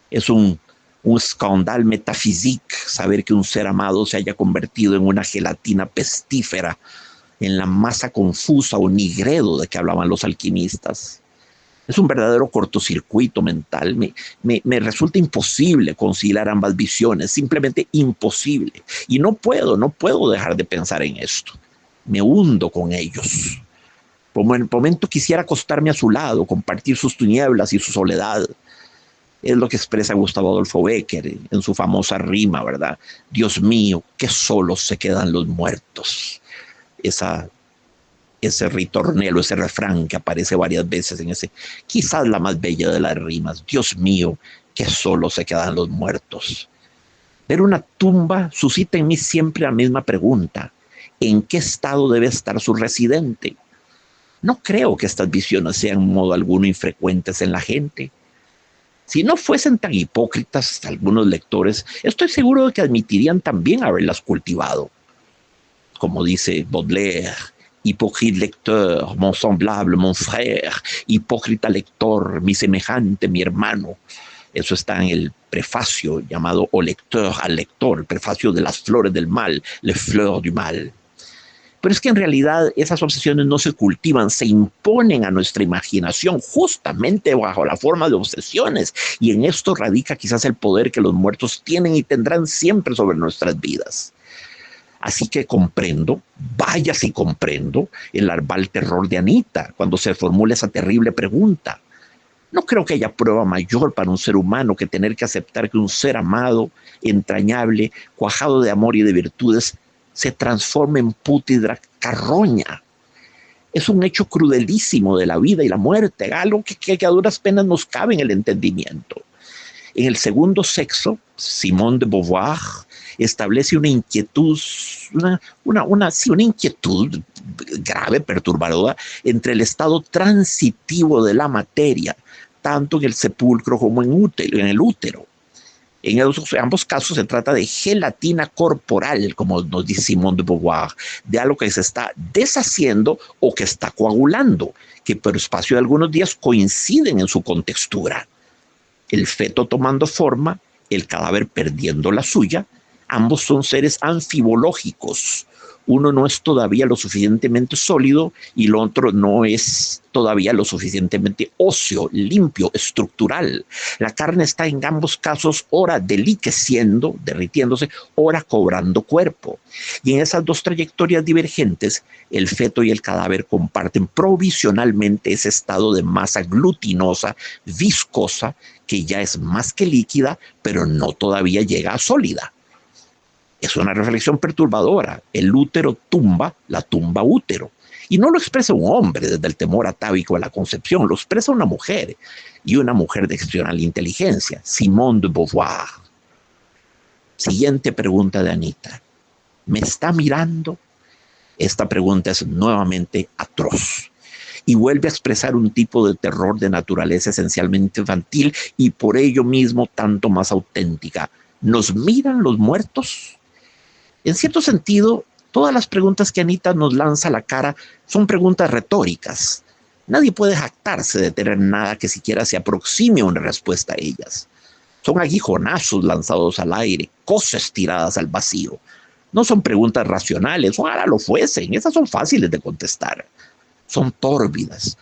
Es un escándalo metafísico saber que un ser amado se haya convertido en una gelatina pestífera, en la masa confusa o nigredo de que hablaban los alquimistas. Es un verdadero cortocircuito mental. Me resulta imposible conciliar ambas visiones, simplemente imposible. Y no puedo dejar de pensar en esto. Me hundo con ellos. Por el momento quisiera acostarme a su lado, compartir sus tinieblas y su soledad. Es lo que expresa Gustavo Adolfo Bécquer en su famosa rima, ¿verdad? Dios mío, qué solos se quedan los muertos. Ese ritornelo, ese refrán que aparece varias veces en ese, quizás la más bella de las rimas. Dios mío, qué solos se quedan los muertos. Ver una tumba suscita en mí siempre la misma pregunta. ¿En qué estado debe estar su residente? No creo que estas visiones sean en modo alguno infrecuentes en la gente. Si no fuesen tan hipócritas algunos lectores, estoy seguro de que admitirían también haberlas cultivado. Como dice Baudelaire, hipócrite lecteur, mon semblable, mon frère, hipócrita lector, mi semejante, mi hermano. Eso está en el prefacio llamado Au lecteur al lector, el prefacio de las flores del mal, les fleurs du mal. Pero es que en realidad esas obsesiones no se cultivan, se imponen a nuestra imaginación justamente bajo la forma de obsesiones. Y en esto radica quizás el poder que los muertos tienen y tendrán siempre sobre nuestras vidas. Así que comprendo, vaya si comprendo, el larval terror de Anita cuando se formula esa terrible pregunta. No creo que haya prueba mayor para un ser humano que tener que aceptar que un ser amado, entrañable, cuajado de amor y de virtudes, se transforma en pútrida carroña. Es un hecho crudelísimo de la vida y la muerte, algo que a duras penas nos cabe en el entendimiento. En el segundo sexo, Simone de Beauvoir establece una inquietud, una inquietud grave, perturbadora, entre el estado transitivo de la materia, tanto en el sepulcro como en el útero. En ambos casos se trata de gelatina corporal, como nos dice Simone de Beauvoir, de algo que se está deshaciendo o que está coagulando, que por espacio de algunos días coinciden en su contextura. El feto tomando forma, el cadáver perdiendo la suya, ambos son seres anfibológicos. Uno no es todavía lo suficientemente sólido y el otro no es todavía lo suficientemente óseo, limpio, estructural. La carne está en ambos casos ora deliqueciendo, derritiéndose, ora cobrando cuerpo. Y en esas dos trayectorias divergentes, el feto y el cadáver comparten provisionalmente ese estado de masa glutinosa, viscosa, que ya es más que líquida, pero no todavía llega a sólida. Es una reflexión perturbadora. El útero tumba, la tumba útero. Y no lo expresa un hombre desde el temor atávico a la concepción, lo expresa una mujer, y una mujer de excepcional inteligencia, Simone de Beauvoir. Siguiente pregunta de Anita. ¿Me está mirando? Esta pregunta es nuevamente atroz y vuelve a expresar un tipo de terror de naturaleza esencialmente infantil y por ello mismo tanto más auténtica. ¿Nos miran los muertos? En cierto sentido, todas las preguntas que Anita nos lanza a la cara son preguntas retóricas. Nadie puede jactarse de tener nada que siquiera se aproxime a una respuesta a ellas. Son aguijonazos lanzados al aire, cosas tiradas al vacío. No son preguntas racionales, ojalá lo fuesen, esas son fáciles de contestar. Son tórbidas,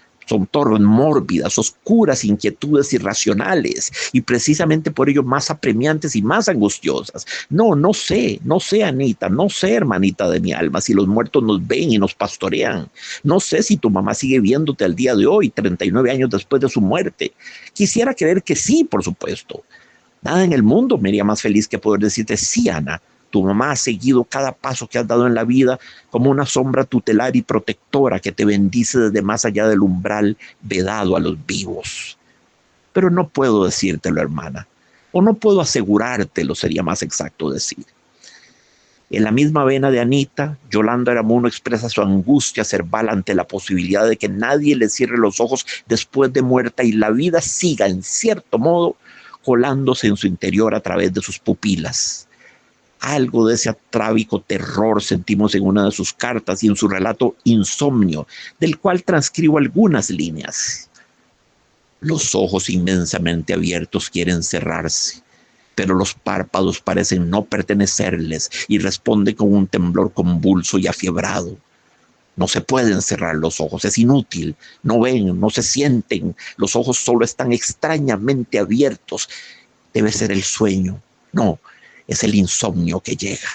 mórbidas, oscuras inquietudes irracionales y precisamente por ello más apremiantes y más angustiosas. No sé, Anita, no sé, hermanita de mi alma, si los muertos nos ven y nos pastorean. No sé si tu mamá sigue viéndote al día de hoy, 39 años después de su muerte. Quisiera creer que sí, por supuesto. Nada en el mundo me haría más feliz que poder decirte, sí, Ana, Tu mamá ha seguido cada paso que has dado en la vida como una sombra tutelar y protectora que te bendice desde más allá del umbral vedado a los vivos. Pero no puedo decírtelo, hermana, o no puedo asegurártelo, sería más exacto decir. En la misma vena de Anita, Yolanda Aramuno expresa su angustia cerval ante la posibilidad de que nadie le cierre los ojos después de muerta y la vida siga, en cierto modo, colándose en su interior a través de sus pupilas. Algo de ese atrábico terror sentimos en una de sus cartas y en su relato Insomnio, del cual transcribo algunas líneas. Los ojos inmensamente abiertos quieren cerrarse, pero los párpados parecen no pertenecerles y responde con un temblor convulso y afiebrado. No se pueden cerrar los ojos, es inútil, no ven, no se sienten, los ojos solo están extrañamente abiertos. Debe ser el sueño, no, es el insomnio que llega.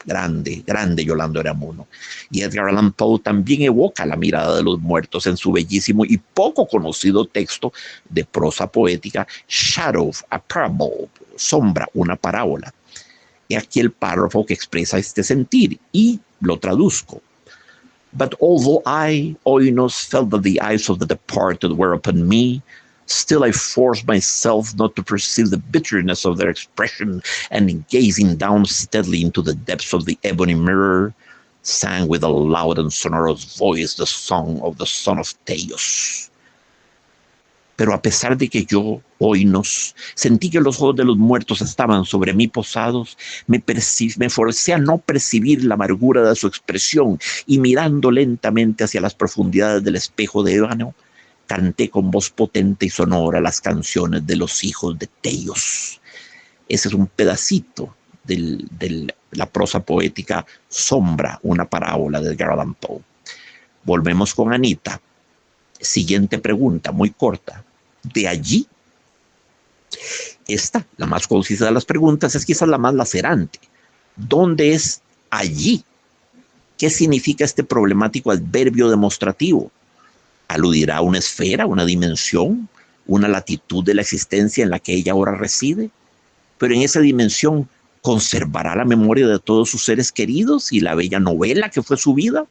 Grande, grande Yolanda Aramuno. Y Edgar Allan Poe también evoca la mirada de los muertos en su bellísimo y poco conocido texto de prosa poética Shadow, a Parable, sombra, una parábola. Y aquí el párrafo que expresa este sentir y lo traduzco. But although I, Oinos, felt that the eyes of the departed were upon me, still I forced myself not to perceive the bitterness of their expression, and gazing down steadily into the depths of the ebony mirror, sang with a loud and sonorous voice the song of the son of Teos. Pero a pesar de que yo, Oinos, sentí que los ojos de los muertos estaban sobre mí posados, me forcé a no percibir la amargura de su expresión y mirando lentamente hacia las profundidades del espejo de ébano, canté con voz potente y sonora las canciones de los hijos de Teos. Ese es un pedacito de la prosa poética Sombra, una parábola de Edgar Allan Poe. Volvemos con Anita. Siguiente pregunta, muy corta. De allí, esta, la más concisa de las preguntas, es quizás la más lacerante. ¿Dónde es allí? ¿Qué significa este problemático adverbio demostrativo? ¿Aludirá a una esfera, una dimensión, una latitud de la existencia en la que ella ahora reside? Pero en esa dimensión, ¿conservará la memoria de todos sus seres queridos y la bella novela que fue su vida?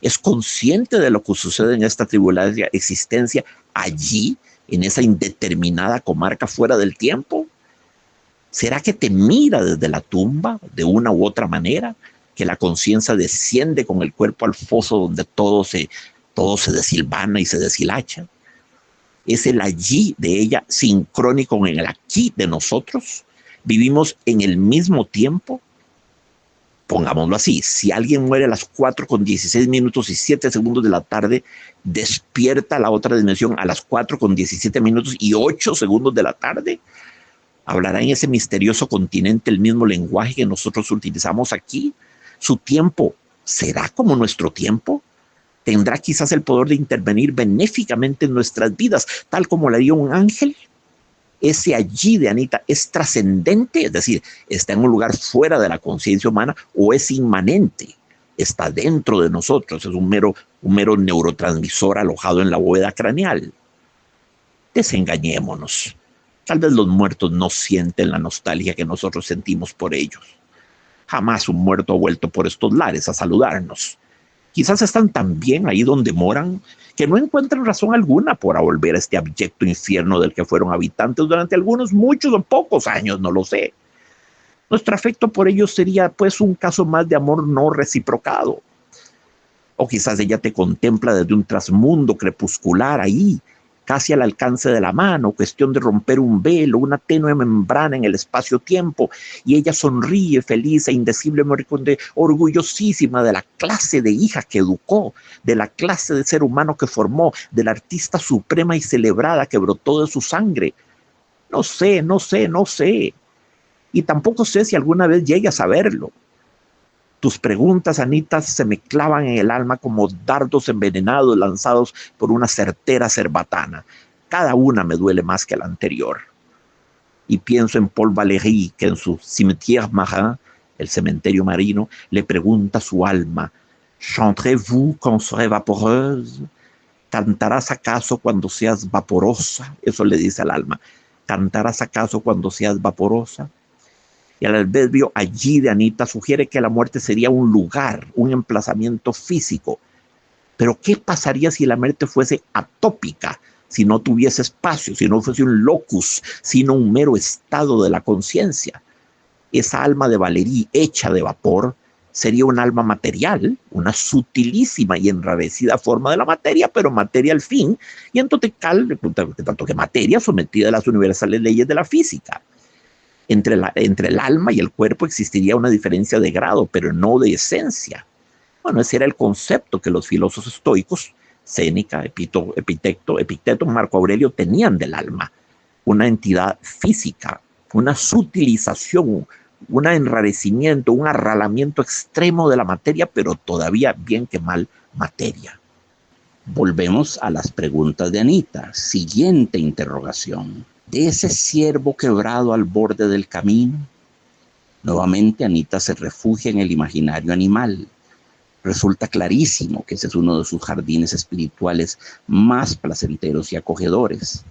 ¿Es consciente de lo que sucede en esta tribulada existencia allí, en esa indeterminada comarca fuera del tiempo? ¿Será que te mira desde la tumba de una u otra manera? ¿Que la conciencia desciende con el cuerpo al foso donde todo se deshilvana y se deshilacha? ¿Es el allí de ella sincrónico con el aquí de nosotros? ¿Vivimos en el mismo tiempo? Pongámoslo así, si alguien muere a las 4:16 y 7 segundos de la tarde, despierta la otra dimensión a las 4:17 y 8 segundos de la tarde. ¿Hablará en ese misterioso continente el mismo lenguaje que nosotros utilizamos aquí? ¿Su tiempo será como nuestro tiempo? ¿Tendrá quizás el poder de intervenir benéficamente en nuestras vidas, tal como le dio un ángel? Ese allí de Anita es trascendente, es decir, está en un lugar fuera de la conciencia humana, o es inmanente, está dentro de nosotros, es un mero neurotransmisor alojado en la bóveda craneal. Desengañémonos. Tal vez los muertos no sienten la nostalgia que nosotros sentimos por ellos. Jamás un muerto ha vuelto por estos lares a saludarnos. Quizás están tan bien ahí donde moran que no encuentran razón alguna por volver a este abyecto infierno del que fueron habitantes durante algunos, muchos o pocos años, no lo sé. Nuestro afecto por ellos sería pues un caso más de amor no reciprocado. O quizás ella te contempla desde un trasmundo crepuscular ahí, casi al alcance de la mano, cuestión de romper un velo, una tenue membrana en el espacio-tiempo, y ella sonríe feliz e indeciblemente orgullosísima de la clase de hija que educó, de la clase de ser humano que formó, de la artista suprema y celebrada que brotó de su sangre. No sé, y tampoco sé si alguna vez llegue a saberlo. Tus preguntas, Anita, se me clavan en el alma como dardos envenenados lanzados por una certera cerbatana. Cada una me duele más que la anterior. Y pienso en Paul Valéry, que en su Cimetière Marin, el cementerio marino, le pregunta a su alma: ¿Chanterez-vous quand serez vaporeuse? ¿Cantarás acaso cuando seas vaporosa? Eso le dice al alma. ¿Cantarás acaso cuando seas vaporosa? Y el adverbio allí de Anita sugiere que la muerte sería un lugar, un emplazamiento físico. Pero ¿qué pasaría si la muerte fuese atópica? Si no tuviese espacio, si no fuese un locus, sino un mero estado de la conciencia. Esa alma de Valerie hecha de vapor sería un alma material, una sutilísima y enrarecida forma de la materia, pero materia al fin, y en total, tanto que materia sometida a las universales leyes de la física. Entre el alma y el cuerpo existiría una diferencia de grado, pero no de esencia. Bueno, ese era el concepto que los filósofos estoicos, Séneca, Epicteto, Marco Aurelio, tenían del alma. Una entidad física, una sutilización, un enrarecimiento, un arralamiento extremo de la materia, pero todavía bien que mal materia. Volvemos a las preguntas de Anita. Siguiente interrogación. De ese ciervo quebrado al borde del camino, nuevamente Anita se refugia en el imaginario animal. Resulta clarísimo que ese es uno de sus jardines espirituales más placenteros y acogedores.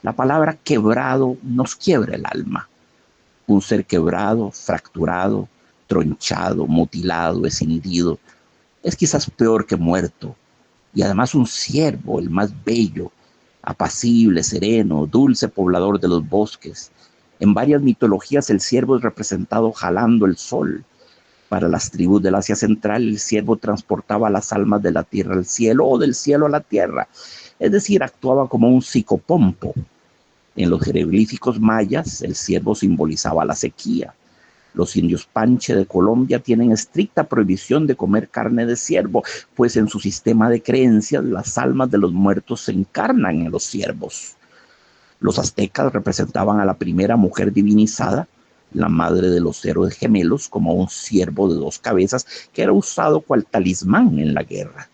La palabra quebrado nos quiebra el alma. Un ser quebrado, fracturado, tronchado, mutilado, escindido, es quizás peor que muerto. Y además un ciervo, el más bello, apacible, sereno, dulce poblador de los bosques. En varias mitologías el ciervo es representado jalando el sol. Para las tribus del Asia Central, el ciervo transportaba las almas de la tierra al cielo o del cielo a la tierra. Es decir, actuaba como un psicopompo. En los jeroglíficos mayas, el ciervo simbolizaba la sequía. Los indios Panche de Colombia tienen estricta prohibición de comer carne de ciervo, pues en su sistema de creencias las almas de los muertos se encarnan en los ciervos. Los aztecas representaban a la primera mujer divinizada, la madre de los héroes gemelos, como un ciervo de 2 cabezas que era usado cual talismán en la guerra.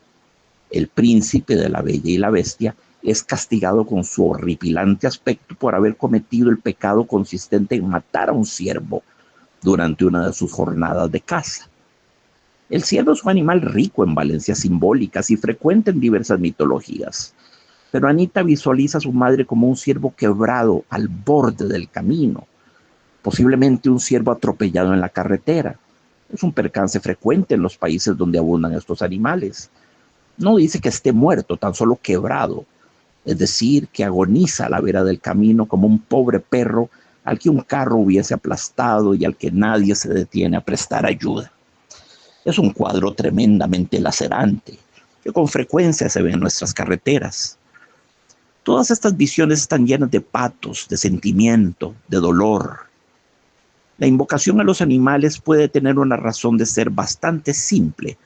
El príncipe de la Bella y la Bestia es castigado con su horripilante aspecto por haber cometido el pecado consistente en matar a un ciervo durante una de sus jornadas de caza. El ciervo es un animal rico en valencias simbólicas y frecuente en diversas mitologías. Pero Anita visualiza a su madre como un ciervo quebrado al borde del camino, posiblemente un ciervo atropellado en la carretera. Es un percance frecuente en los países donde abundan estos animales. No dice que esté muerto, tan solo quebrado, es decir, que agoniza a la vera del camino como un pobre perro al que un carro hubiese aplastado y al que nadie se detiene a prestar ayuda. Es un cuadro tremendamente lacerante, que con frecuencia se ve en nuestras carreteras. Todas estas visiones están llenas de patos, de sentimiento, de dolor. La invocación a los animales puede tener una razón de ser bastante simple.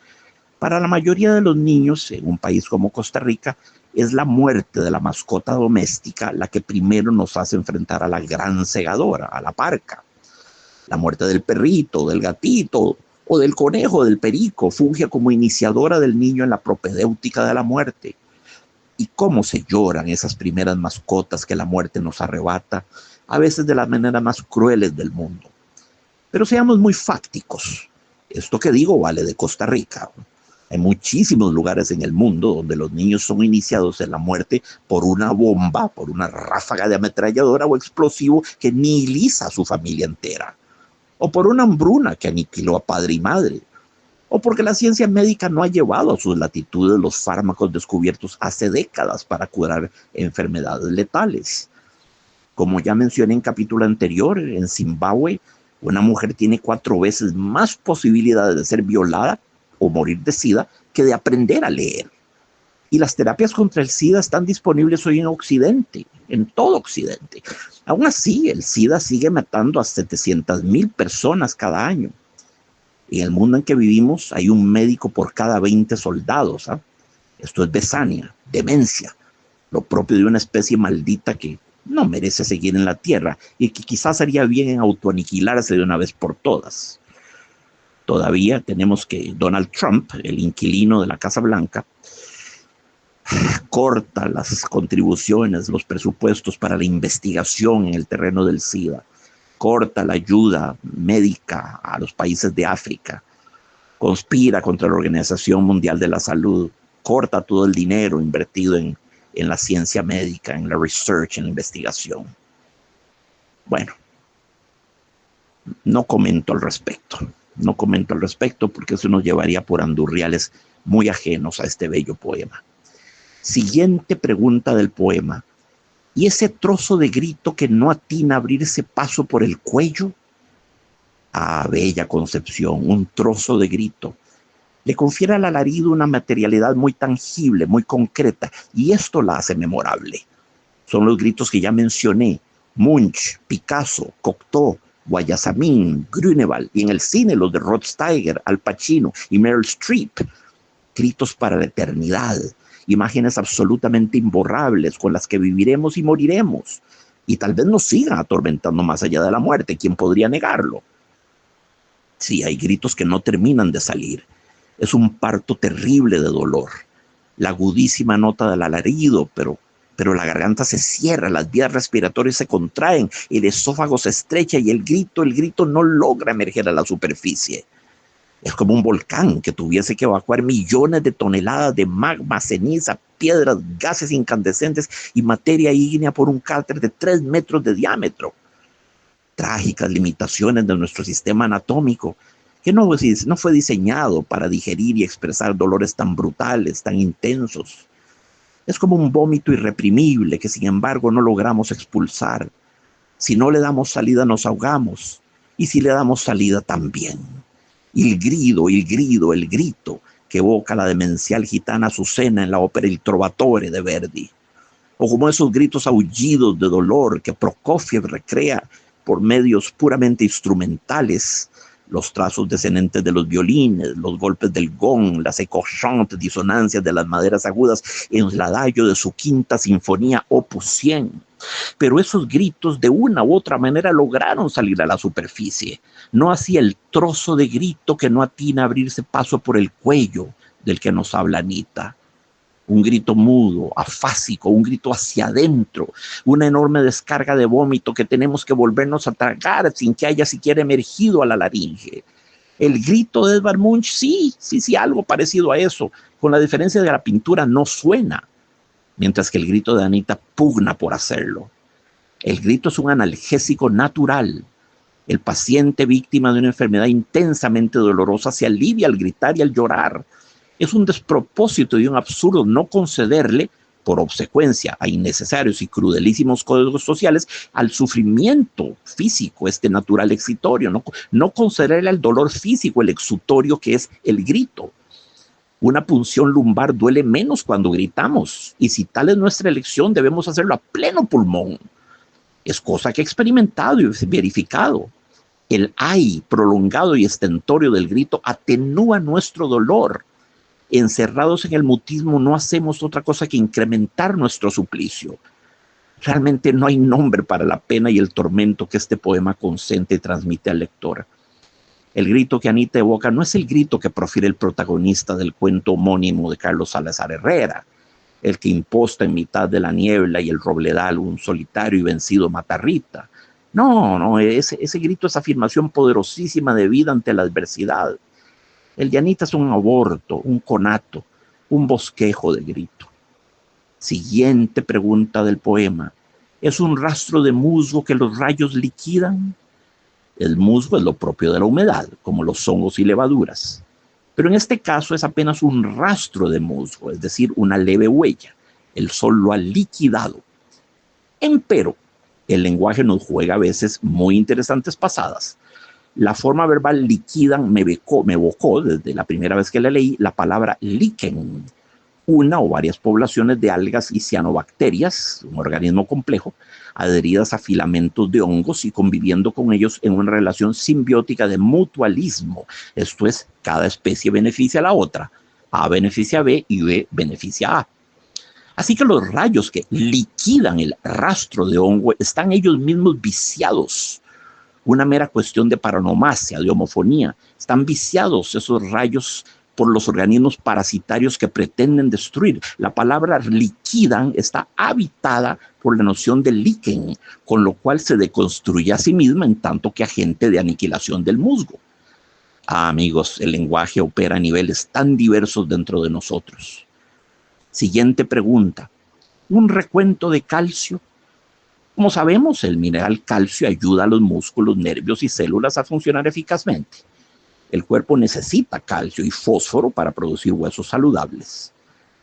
Para la mayoría de los niños en un país como Costa Rica, es la muerte de la mascota doméstica la que primero nos hace enfrentar a la gran segadora, a la parca. La muerte del perrito, del gatito o del conejo, del perico, funge como iniciadora del niño en la propedéutica de la muerte. Y cómo se lloran esas primeras mascotas que la muerte nos arrebata, a veces de las maneras más crueles del mundo. Pero seamos muy fácticos. Esto que digo vale de Costa Rica. Hay muchísimos lugares en el mundo donde los niños son iniciados en la muerte por una bomba, por una ráfaga de ametralladora o explosivo que nihiliza a su familia entera. O por una hambruna que aniquiló a padre y madre. O porque la ciencia médica no ha llevado a sus latitudes los fármacos descubiertos hace décadas para curar enfermedades letales. Como ya mencioné en capítulo anterior, en Zimbabue, una mujer tiene 4 veces más posibilidades de ser violada o morir de SIDA que de aprender a leer. Y las terapias contra el SIDA están disponibles hoy en Occidente, en todo Occidente. Aún así, el SIDA sigue matando a 700,000 personas cada año. En el mundo en que vivimos hay un médico por cada 20 soldados. Esto es besania, demencia, lo propio de una especie maldita que no merece seguir en la tierra y que quizás haría bien en autoaniquilarse de una vez por todas. Todavía tenemos que Donald Trump, el inquilino de la Casa Blanca, corta las contribuciones, los presupuestos para la investigación en el terreno del SIDA, corta la ayuda médica a los países de África, conspira contra la Organización Mundial de la Salud, corta todo el dinero invertido en la ciencia médica, en la research, en la investigación. Bueno, No comento al respecto. No comento al respecto porque eso nos llevaría por andurriales muy ajenos a este bello poema. Siguiente pregunta del poema. ¿Y ese trozo de grito que no atina a abrirse paso por el cuello? Ah, bella concepción, un trozo de grito. Le confiere al alarido una materialidad muy tangible, muy concreta, y esto la hace memorable. Son los gritos que ya mencioné: Munch, Picasso, Cocteau, Guayasamín, Grünewald, y en el cine los de Rod Steiger, Al Pacino y Meryl Streep. Gritos para la eternidad, imágenes absolutamente imborrables con las que viviremos y moriremos, y tal vez nos sigan atormentando más allá de la muerte. ¿Quién podría negarlo? Sí, hay gritos que no terminan de salir. Es un parto terrible de dolor. La agudísima nota del alarido, pero la garganta se cierra, las vías respiratorias se contraen, el esófago se estrecha y el grito no logra emerger a la superficie. Es como un volcán que tuviese que evacuar millones de toneladas de magma, ceniza, piedras, gases incandescentes y materia ígnea por un cráter de 3 metros de diámetro. Trágicas limitaciones de nuestro sistema anatómico, que no fue diseñado para digerir y expresar dolores tan brutales, tan intensos. Es como un vómito irreprimible que sin embargo no logramos expulsar. Si no le damos salida nos ahogamos, y si le damos salida también. El grito que evoca la demencial gitana Azucena en la ópera Il Trovatore de Verdi. O como esos gritos aullidos de dolor que Prokofiev recrea por medios puramente instrumentales, los trazos descendentes de los violines, los golpes del gong, las ecochantes disonancias de las maderas agudas en el adagio de su quinta sinfonía opus 100. Pero esos gritos de una u otra manera lograron salir a la superficie, no así el trozo de grito que no atina a abrirse paso por el cuello del que nos habla Anita. Un grito mudo, afásico, un grito hacia adentro, una enorme descarga de vómito que tenemos que volvernos a tragar sin que haya siquiera emergido a la laringe. El grito de Edvard Munch, sí, algo parecido a eso, con la diferencia de que la pintura no suena, mientras que el grito de Anita pugna por hacerlo. El grito es un analgésico natural. El paciente víctima de una enfermedad intensamente dolorosa se alivia al gritar y al llorar. Es un despropósito y un absurdo no concederle, por obsecuencia a innecesarios y crudelísimos códigos sociales, al sufrimiento físico, este natural exutorio, no concederle al dolor físico el exutorio que es el grito. Una punción lumbar duele menos cuando gritamos, y si tal es nuestra elección, debemos hacerlo a pleno pulmón. Es cosa que he experimentado y verificado. El ay prolongado y estentorio del grito atenúa nuestro dolor. Encerrados en el mutismo no hacemos otra cosa que incrementar nuestro suplicio. Realmente no hay nombre para la pena y el tormento que este poema concentra y transmite al lector. El grito que Anita evoca no es el grito que profiere el protagonista del cuento homónimo de Carlos Salazar Herrera, el que imposta en mitad de la niebla y el robledal un solitario y vencido Matarrita. No, ese grito es afirmación poderosísima de vida ante la adversidad. El de Anita es un aborto, un conato, un bosquejo de grito. Siguiente pregunta del poema. ¿Es un rastro de musgo que los rayos liquidan? El musgo es lo propio de la humedad, como los hongos y levaduras. Pero en este caso es apenas un rastro de musgo, es decir, una leve huella. El sol lo ha liquidado. Empero, el lenguaje nos juega a veces muy interesantes pasadas. La forma verbal liquidan me evocó desde la primera vez que la leí la palabra liquen, una o varias poblaciones de algas y cianobacterias, un organismo complejo, adheridas a filamentos de hongos y conviviendo con ellos en una relación simbiótica de mutualismo. Esto es, cada especie beneficia a la otra. A beneficia a B y B beneficia a A. Así que los rayos que liquidan el rastro de hongo están ellos mismos viciados. Una mera cuestión de paronomasia, de homofonía. Están viciados esos rayos por los organismos parasitarios que pretenden destruir. La palabra liquidan está habitada por la noción de liquen, con lo cual se deconstruye a sí misma en tanto que agente de aniquilación del musgo. Ah, amigos, el lenguaje opera a niveles tan diversos dentro de nosotros. Siguiente pregunta. ¿Un recuento de calcio? Como sabemos, el mineral calcio ayuda a los músculos, nervios y células a funcionar eficazmente. El cuerpo necesita calcio y fósforo para producir huesos saludables.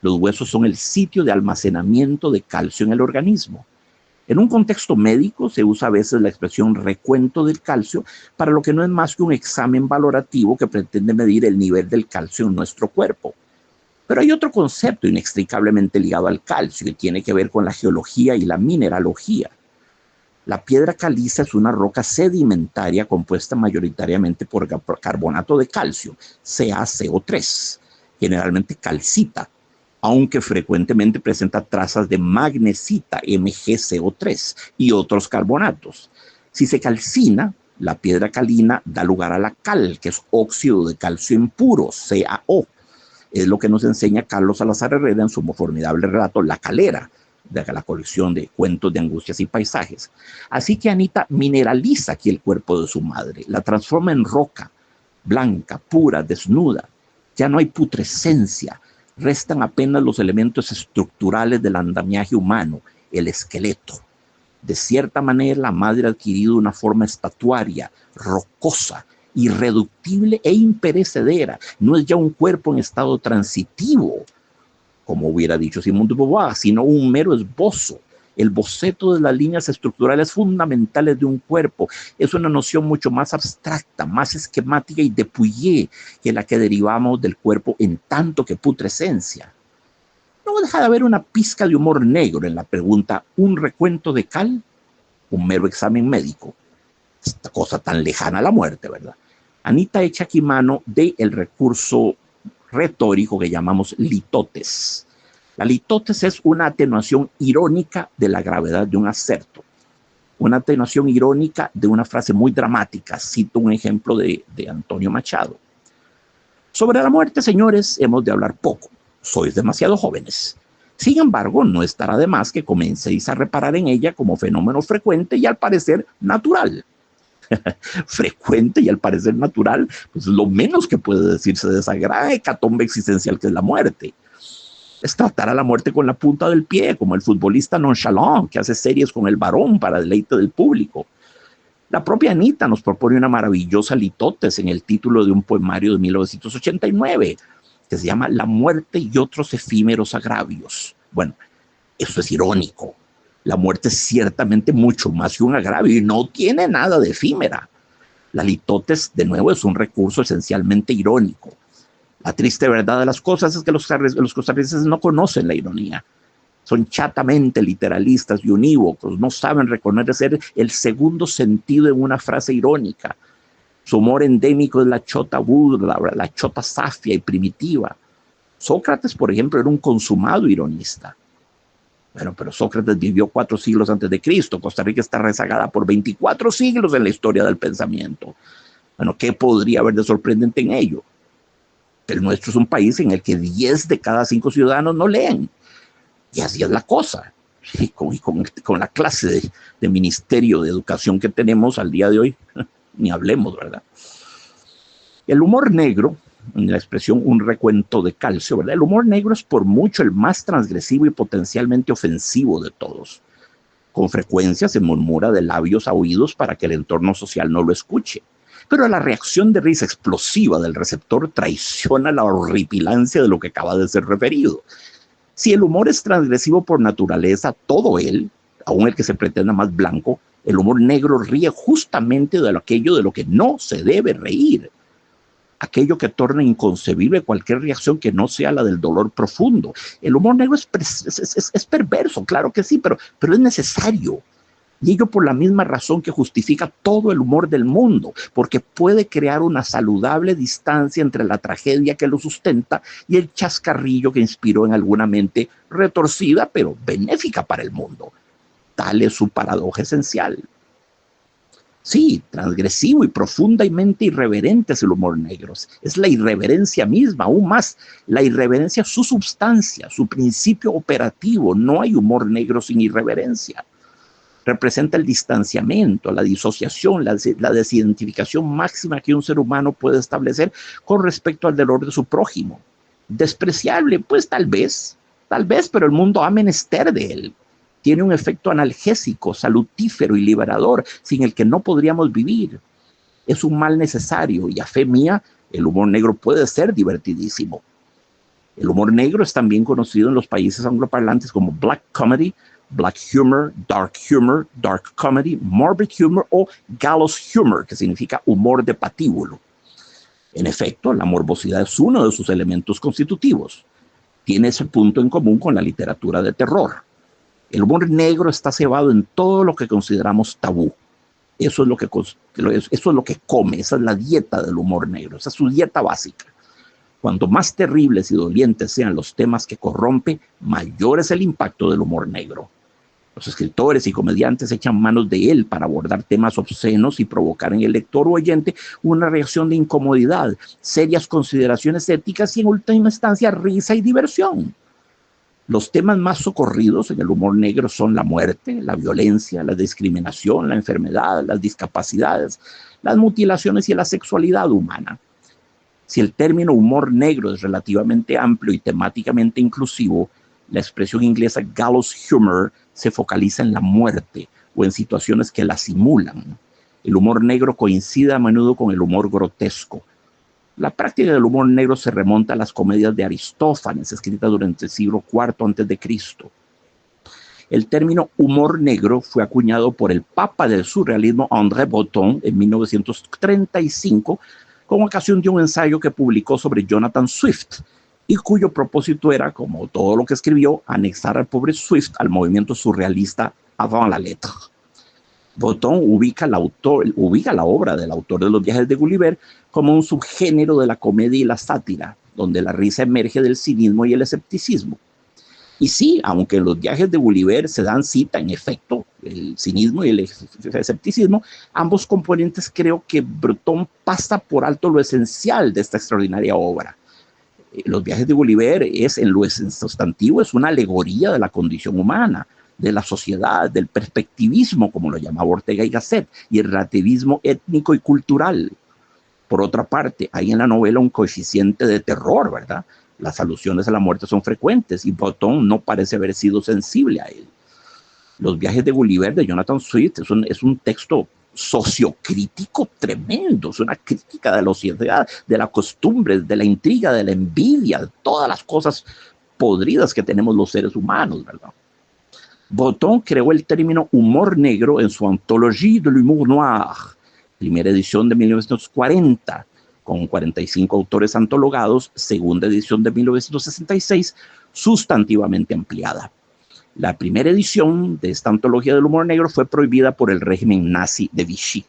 Los huesos son el sitio de almacenamiento de calcio en el organismo. En un contexto médico se usa a veces la expresión recuento del calcio para lo que no es más que un examen valorativo que pretende medir el nivel del calcio en nuestro cuerpo. Pero hay otro concepto inextricablemente ligado al calcio que tiene que ver con la geología y la mineralogía. La piedra caliza es una roca sedimentaria compuesta mayoritariamente por carbonato de calcio, CaCO3, generalmente calcita, aunque frecuentemente presenta trazas de magnesita, MgCO3, y otros carbonatos. Si se calcina, la piedra calina da lugar a la cal, que es óxido de calcio impuro, CaO. Es lo que nos enseña Carlos Salazar Herrera en su formidable relato La Calera, de la colección de cuentos de angustias y paisajes. Así que Anita mineraliza aquí el cuerpo de su madre, la transforma en roca, blanca, pura, desnuda. Ya no hay putrescencia, restan apenas los elementos estructurales del andamiaje humano, el esqueleto. De cierta manera, la madre ha adquirido una forma estatuaria, rocosa, irreductible e imperecedera. No es ya un cuerpo en estado transitivo, como hubiera dicho Simón de Beauvoir, sino un mero esbozo. El boceto de las líneas estructurales fundamentales de un cuerpo es una noción mucho más abstracta, más esquemática y depuyé que la que derivamos del cuerpo en tanto que putrescencia. No deja de haber una pizca de humor negro en la pregunta, ¿un recuento de cal? Un mero examen médico. Esta cosa tan lejana a la muerte, ¿verdad? Anita echa aquí mano del recurso retórico que llamamos litotes. La litotes es una atenuación irónica de la gravedad de un aserto, una atenuación irónica de una frase muy dramática. Cito un ejemplo de Antonio Machado. Sobre la muerte, señores, hemos de hablar poco. Sois demasiado jóvenes. Sin embargo, no estará de más que comencéis a reparar en ella como fenómeno frecuente y al parecer natural. Frecuente y al parecer natural, pues lo menos que puede decirse de esa gran hecatombe existencial que es la muerte. Es tratar a la muerte con la punta del pie, como el futbolista nonchalant que hace series con el varón para deleite del público. La propia Anita nos propone una maravillosa litotes en el título de un poemario de 1989 que se llama La muerte y otros efímeros agravios. Bueno, eso es irónico. La muerte es ciertamente mucho más que un agravio y no tiene nada de efímera. La litotes, de nuevo, es un recurso esencialmente irónico. La triste verdad de las cosas es que los costarricenses no conocen la ironía. Son chatamente literalistas y unívocos, no saben reconocer el segundo sentido en una frase irónica. Su humor endémico es la chota burda, la chota safia y primitiva. Sócrates, por ejemplo, era un consumado ironista. Bueno, pero Sócrates vivió 4 siglos antes de Cristo. Costa Rica está rezagada por 24 siglos en la historia del pensamiento. Bueno, ¿qué podría haber de sorprendente en ello? El nuestro es un país en el que 10 de cada 5 ciudadanos no leen. Y así es la cosa. Y con la clase de ministerio de educación que tenemos al día de hoy, ni hablemos, ¿verdad? El humor negro, en la expresión un recuento de calcio, ¿verdad? El humor negro es por mucho el más transgresivo y potencialmente ofensivo de todos. Con frecuencia se murmura de labios a oídos para que el entorno social no lo escuche. Pero la reacción de risa explosiva del receptor traiciona la horripilancia de lo que acaba de ser referido. Si el humor es transgresivo por naturaleza, todo él, aun el que se pretenda más blanco, el humor negro ríe justamente de aquello de lo que no se debe reír. Aquello que torna inconcebible cualquier reacción que no sea la del dolor profundo. El humor negro es perverso, claro que sí, pero es necesario. Y ello por la misma razón que justifica todo el humor del mundo, porque puede crear una saludable distancia entre la tragedia que lo sustenta y el chascarrillo que inspiró en alguna mente retorcida, pero benéfica para el mundo. Tal es su paradoja esencial. Sí, transgresivo y profundamente irreverente es el humor negro. Es la irreverencia misma, aún más. La irreverencia es su substancia, su principio operativo. No hay humor negro sin irreverencia. Representa el distanciamiento, la disociación, la desidentificación máxima que un ser humano puede establecer con respecto al dolor de su prójimo. Despreciable, pues tal vez, pero el mundo ha menester de él. Tiene un efecto analgésico, salutífero y liberador, sin el que no podríamos vivir. Es un mal necesario y a fe mía, el humor negro puede ser divertidísimo. El humor negro es también conocido en los países angloparlantes como black comedy, black humor, dark comedy, morbid humor o gallows humor, que significa humor de patíbulo. En efecto, la morbosidad es uno de sus elementos constitutivos. Tiene ese punto en común con la literatura de terror. El humor negro está cebado en todo lo que consideramos tabú. Eso es lo que come, esa es la dieta del humor negro, esa es su dieta básica. Cuanto más terribles y dolientes sean los temas que corrompe, mayor es el impacto del humor negro. Los escritores y comediantes echan manos de él para abordar temas obscenos y provocar en el lector o oyente una reacción de incomodidad, serias consideraciones éticas y en última instancia risa y diversión. Los temas más socorridos en el humor negro son la muerte, la violencia, la discriminación, la enfermedad, las discapacidades, las mutilaciones y la sexualidad humana. Si el término humor negro es relativamente amplio y temáticamente inclusivo, la expresión inglesa gallows humor se focaliza en la muerte o en situaciones que la simulan. El humor negro coincide a menudo con el humor grotesco. La práctica del humor negro se remonta a las comedias de Aristófanes, escritas durante el siglo IV a.C. El término humor negro fue acuñado por el papa del surrealismo André Breton en 1935 con ocasión de un ensayo que publicó sobre Jonathan Swift y cuyo propósito era, como todo lo que escribió, anexar al pobre Swift al movimiento surrealista avant la lettre. Breton ubica la obra del autor de Los viajes de Gulliver como un subgénero de la comedia y la sátira, donde la risa emerge del cinismo y el escepticismo. Y sí, aunque en Los viajes de Gulliver se dan cita, en efecto, el cinismo y el escepticismo, ambos componentes creo que Breton pasa por alto lo esencial de esta extraordinaria obra. Los viajes de Gulliver es, en lo sustantivo, es una alegoría de la condición humana, de la sociedad, del perspectivismo, como lo llamaba Ortega y Gasset, y el relativismo étnico y cultural. Por otra parte, hay en la novela un coeficiente de terror, ¿verdad? Las alusiones a la muerte son frecuentes y Breton no parece haber sido sensible a él. Los viajes de Gulliver de Jonathan Swift es un texto sociocrítico tremendo, es una crítica de la sociedad, de las costumbres, de la intriga, de la envidia, de todas las cosas podridas que tenemos los seres humanos, ¿verdad? Breton creó el término humor negro en su Anthologie de l'humour noir, primera edición de 1940, con 45 autores antologados, segunda edición de 1966, sustantivamente ampliada. La primera edición de esta antología del humor negro fue prohibida por el régimen nazi de Vichy.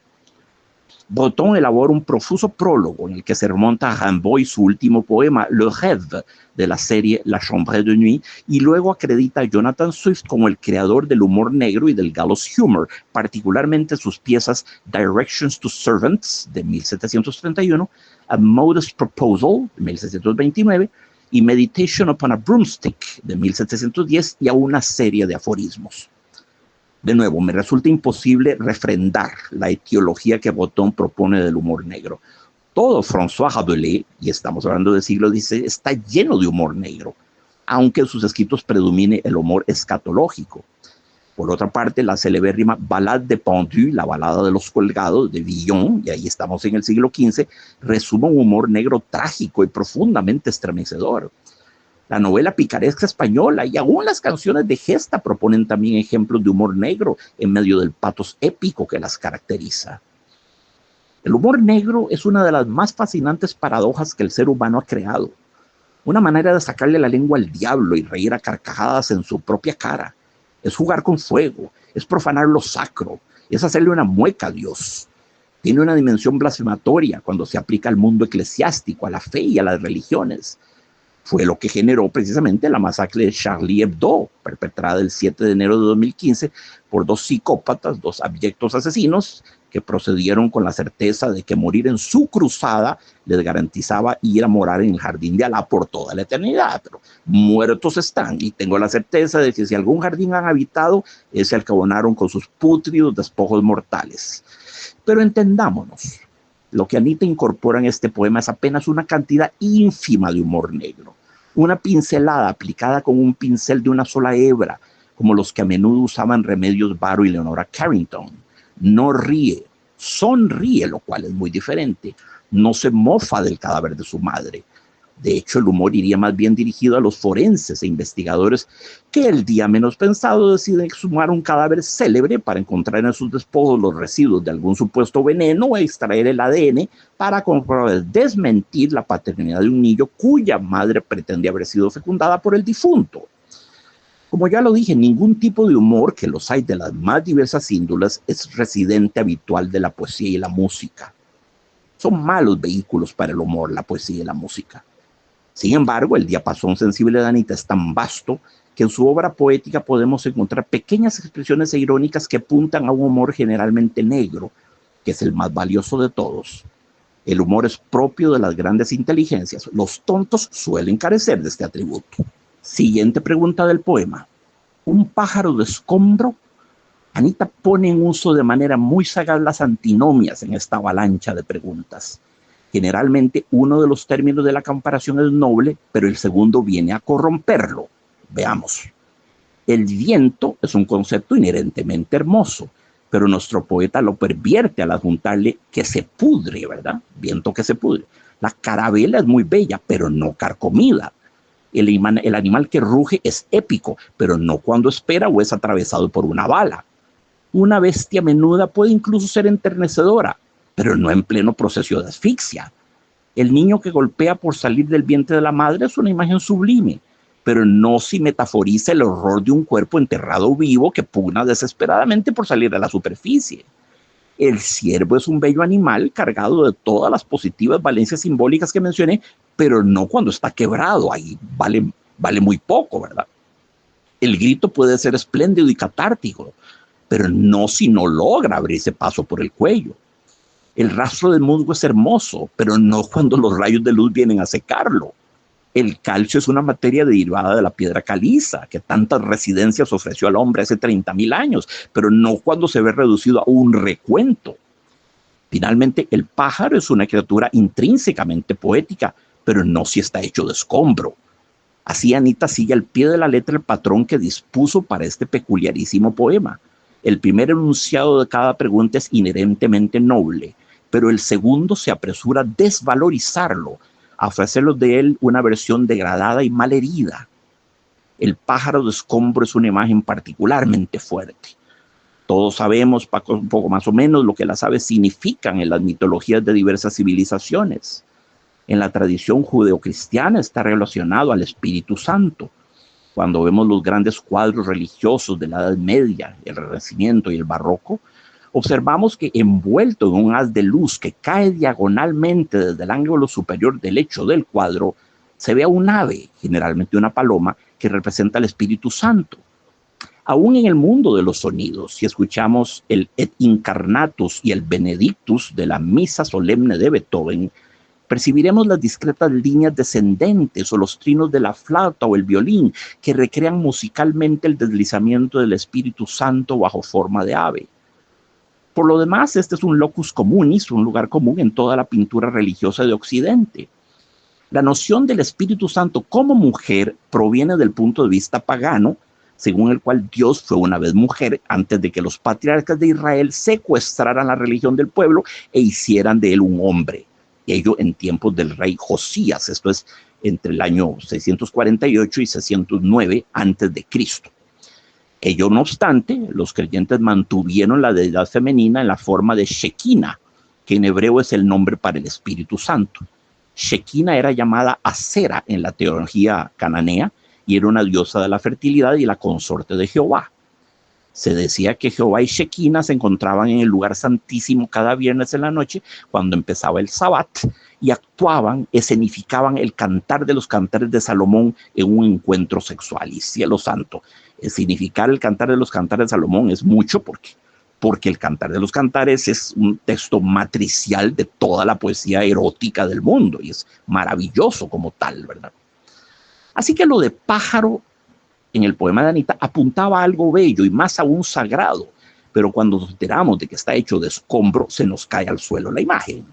Breton elabora un profuso prólogo en el que se remonta a Rimbaud y su último poema, Le Rêve, de la serie La Chambre de Nuit, y luego acredita a Jonathan Swift como el creador del humor negro y del gallows humor, particularmente sus piezas Directions to Servants, de 1731, A Modest Proposal, de 1729, y Meditation upon a Broomstick, de 1710, y a una serie de aforismos. De nuevo, me resulta imposible refrendar la etiología que Breton propone del humor negro. Todo François Rabelais, y estamos hablando del siglo XVI, está lleno de humor negro, aunque en sus escritos predomine el humor escatológico. Por otra parte, la celebérrima Ballade des Pendus, la balada de los colgados de Villon, y ahí estamos en el siglo XV, resume un humor negro trágico y profundamente estremecedor. La novela picaresca española y aún las canciones de gesta proponen también ejemplos de humor negro en medio del patos épico que las caracteriza. El humor negro es una de las más fascinantes paradojas que el ser humano ha creado. Una manera de sacarle la lengua al diablo y reír a carcajadas en su propia cara. Es jugar con fuego, es profanar lo sacro, es hacerle una mueca a Dios. Tiene una dimensión blasfematoria cuando se aplica al mundo eclesiástico, a la fe y a las religiones. Fue lo que generó precisamente la masacre de Charlie Hebdo, perpetrada el 7 de enero de 2015 por dos psicópatas, dos abyectos asesinos, que procedieron con la certeza de que morir en su cruzada les garantizaba ir a morar en el jardín de Alá por toda la eternidad. Pero muertos están, y tengo la certeza de que si algún jardín han habitado, es el que abonaron con sus pútridos despojos mortales. Pero entendámonos, lo que Anita incorpora en este poema es apenas una cantidad ínfima de humor negro, una pincelada aplicada con un pincel de una sola hebra, como los que a menudo usaban Remedios Varo y Leonora Carrington. No ríe, sonríe, lo cual es muy diferente. No se mofa del cadáver de su madre. De hecho, el humor iría más bien dirigido a los forenses e investigadores que el día menos pensado deciden exhumar un cadáver célebre para encontrar en sus despojos los residuos de algún supuesto veneno o extraer el ADN para desmentir la paternidad de un niño cuya madre pretendía haber sido fecundada por el difunto. Como ya lo dije, ningún tipo de humor, que los hay de las más diversas índoles, es residente habitual de la poesía y la música. Son malos vehículos para el humor, la poesía y la música. Sin embargo, el diapasón sensible de Anita es tan vasto que en su obra poética podemos encontrar pequeñas expresiones irónicas que apuntan a un humor generalmente negro, que es el más valioso de todos. El humor es propio de las grandes inteligencias. Los tontos suelen carecer de este atributo. Siguiente pregunta del poema. ¿Un pájaro de escombro? Anita pone en uso de manera muy sagaz las antinomias en esta avalancha de preguntas. Generalmente uno de los términos de la comparación es noble, pero el segundo viene a corromperlo. Veamos. El viento es un concepto inherentemente hermoso, pero nuestro poeta lo pervierte al adjuntarle que se pudre, ¿verdad? Viento que se pudre. La carabela es muy bella, pero no carcomida. El animal que ruge es épico, pero no cuando espera o es atravesado por una bala. Una bestia menuda puede incluso ser enternecedora, pero no en pleno proceso de asfixia. El niño que golpea por salir del vientre de la madre es una imagen sublime, pero no si metaforiza el horror de un cuerpo enterrado vivo que pugna desesperadamente por salir a la superficie. El ciervo es un bello animal cargado de todas las positivas valencias simbólicas que mencioné, pero no cuando está quebrado, ahí vale muy poco, ¿verdad? El grito puede ser espléndido y catártico, pero no si no logra abrirse paso por el cuello. El rastro del musgo es hermoso, pero no cuando los rayos de luz vienen a secarlo. El calcio es una materia derivada de la piedra caliza, que tantas residencias ofreció al hombre hace 30.000 años, pero no cuando se ve reducido a un recuento. Finalmente, el pájaro es una criatura intrínsecamente poética, pero no si está hecho de escombro. Así Anita sigue al pie de la letra el patrón que dispuso para este peculiarísimo poema. El primer enunciado de cada pregunta es inherentemente noble, pero el segundo se apresura a desvalorizarlo, a ofrecerlo de él una versión degradada y malherida. El pájaro de escombro es una imagen particularmente fuerte. Todos sabemos un poco más o menos lo que las aves significan en las mitologías de diversas civilizaciones. En la tradición judeocristiana está relacionado al Espíritu Santo. Cuando vemos los grandes cuadros religiosos de la Edad Media, el Renacimiento y el Barroco, observamos que envuelto en un haz de luz que cae diagonalmente desde el ángulo superior del lecho del cuadro, se ve a un ave, generalmente una paloma, que representa al Espíritu Santo. Aún en el mundo de los sonidos, si escuchamos el Et Incarnatus y el Benedictus de la Misa Solemne de Beethoven, percibiremos las discretas líneas descendentes o los trinos de la flauta o el violín que recrean musicalmente el deslizamiento del Espíritu Santo bajo forma de ave. Por lo demás, este es un locus communis, un lugar común en toda la pintura religiosa de Occidente. La noción del Espíritu Santo como mujer proviene del punto de vista pagano, según el cual Dios fue una vez mujer antes de que los patriarcas de Israel secuestraran la religión del pueblo e hicieran de él un hombre. Ello en tiempos del rey Josías, esto es entre el año 648 y 609 antes de Cristo. Ello no obstante, los creyentes mantuvieron la deidad femenina en la forma de Shekinah, que en hebreo es el nombre para el Espíritu Santo. Shekinah era llamada Asera en la teología cananea y era una diosa de la fertilidad y la consorte de Jehová. Se decía que Jehová y Shekinah se encontraban en el lugar santísimo cada viernes en la noche cuando empezaba el Sabbat y actuaban, escenificaban el cantar de los cantares de Salomón en un encuentro sexual. Y cielo santo, significar el cantar de los cantares de Salomón es mucho porque el cantar de los cantares es un texto matricial de toda la poesía erótica del mundo y es maravilloso como tal, ¿verdad? Así que lo de pájaro en el poema de Anita apuntaba a algo bello y más aún sagrado, pero cuando nos enteramos de que está hecho de escombro, se nos cae al suelo la imagen.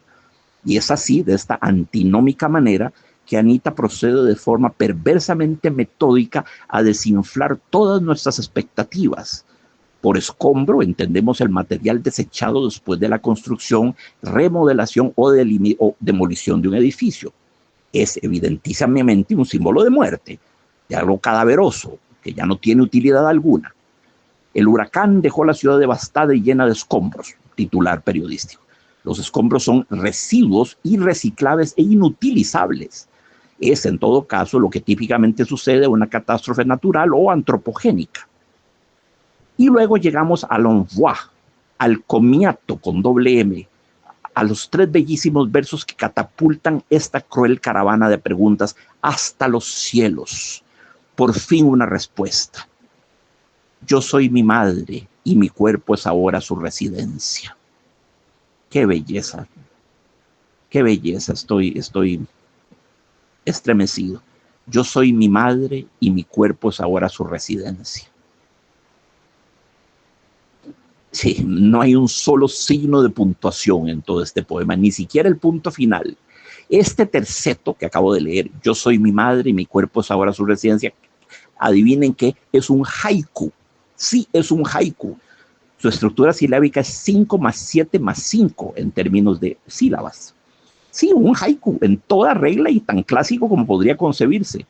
Y es así, de esta antinómica manera, que Anita procede de forma perversamente metódica a desinflar todas nuestras expectativas. Por escombro entendemos el material desechado después de la construcción, remodelación o demolición de un edificio. Es evidentísimamente un símbolo de muerte, de algo cadaveroso, que ya no tiene utilidad alguna. El huracán dejó la ciudad devastada y llena de escombros, titular periodístico. Los escombros son residuos irreciclables e inutilizables. Es, en todo caso, lo que típicamente sucede en una catástrofe natural o antropogénica. Y luego llegamos al envoi, al comiato con doble M, a los 3 bellísimos versos que catapultan esta cruel caravana de preguntas hasta los cielos. Por fin una respuesta. Yo soy mi madre y mi cuerpo es ahora su residencia. Qué belleza, estoy estremecido. Yo soy mi madre y mi cuerpo es ahora su residencia. Sí, no hay un solo signo de puntuación en todo este poema, ni siquiera el punto final. Este terceto que acabo de leer, yo soy mi madre y mi cuerpo es ahora su residencia, adivinen qué, es un haiku. Sí, es un haiku. Su estructura silábica es 5 más 7 más 5 en términos de sílabas. Sí, un haiku en toda regla y tan clásico como podría concebirse.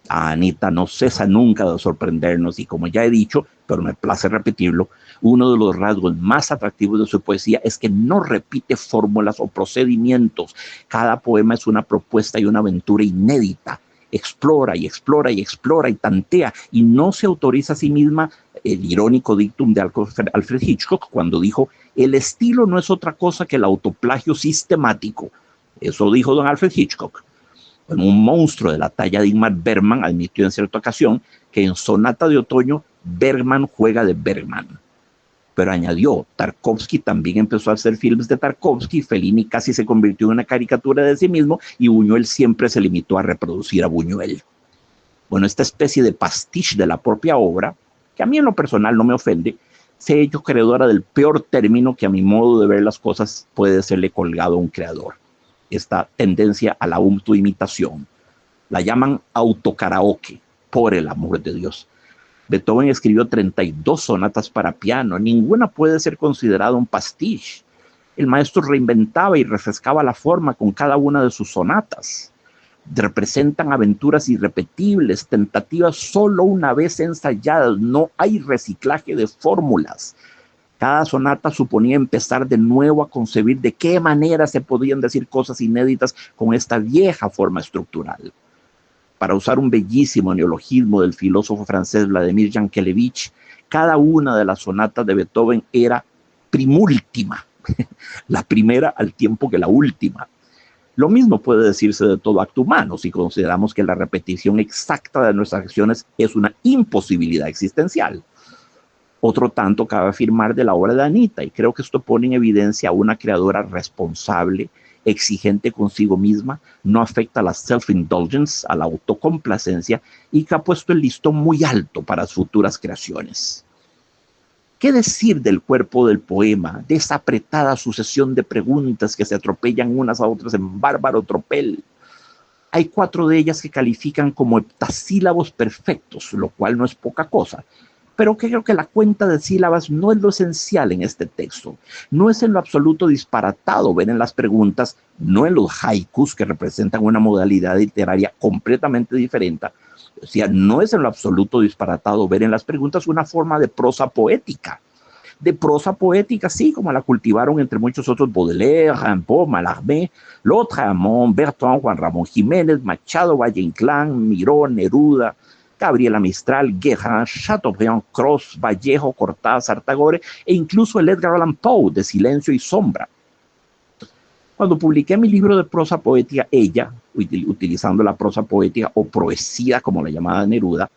Anita no cesa nunca de sorprendernos y, como ya he dicho, pero me place repetirlo, uno de los rasgos más atractivos de su poesía es que no repite fórmulas o procedimientos. Cada poema es una propuesta y una aventura inédita. Explora y explora y explora y tantea y no se autoriza a sí misma el irónico dictum de Alfred Hitchcock cuando dijo: el estilo no es otra cosa que el autoplagio sistemático. Eso dijo don Alfred Hitchcock. Un monstruo de la talla de Ingmar Bergman admitió en cierta ocasión que en Sonata de Otoño Bergman juega de Bergman. Pero añadió, Tarkovsky también empezó a hacer filmes de Tarkovsky, Fellini casi se convirtió en una caricatura de sí mismo y Buñuel siempre se limitó a reproducir a Buñuel. Bueno, esta especie de pastiche de la propia obra, que a mí en lo personal no me ofende, se ha hecho creadora del peor término que a mi modo de ver las cosas puede serle colgado a un creador. Esta tendencia a la autoimitación. La llaman autokaraoke, por el amor de Dios. Beethoven escribió 32 sonatas para piano, ninguna puede ser considerada un pastiche. El maestro reinventaba y refrescaba la forma con cada una de sus sonatas. Representan aventuras irrepetibles, tentativas solo una vez ensayadas, no hay reciclaje de fórmulas. Cada sonata suponía empezar de nuevo a concebir de qué manera se podían decir cosas inéditas con esta vieja forma estructural. Para usar un bellísimo neologismo del filósofo francés Vladimir Yankelevich, cada una de las sonatas de Beethoven era primúltima, la primera al tiempo que la última. Lo mismo puede decirse de todo acto humano si consideramos que la repetición exacta de nuestras acciones es una imposibilidad existencial. Otro tanto cabe afirmar de la obra de Anita, y creo que esto pone en evidencia a una creadora responsable, exigente consigo misma, no afecta a la self-indulgence, a la autocomplacencia, y que ha puesto el listón muy alto para futuras creaciones. ¿Qué decir del cuerpo del poema, de esa apretada sucesión de preguntas que se atropellan unas a otras en bárbaro tropel? Hay 4 de ellas que califican como heptasílabos perfectos, lo cual no es poca cosa. Pero creo que la cuenta de sílabas no es lo esencial en este texto. No es en lo absoluto disparatado ver en las preguntas, no en los haikus que representan una modalidad literaria completamente diferente. O sea, no es en lo absoluto disparatado ver en las preguntas una forma de prosa poética. De prosa poética, sí, como la cultivaron entre muchos otros Baudelaire, Rimbaud, Mallarmé, Lautréamont, Bertrand, Juan Ramón Jiménez, Machado, Valle Inclán, Miró, Neruda, Gabriela Mistral, Guerra, Chateaubriand, Cross, Vallejo, Cortázar, Tagore e incluso el Edgar Allan Poe de Silencio y Sombra. Cuando publiqué mi libro de prosa poética, utilizando la prosa poética o proesía como la llamaba Neruda,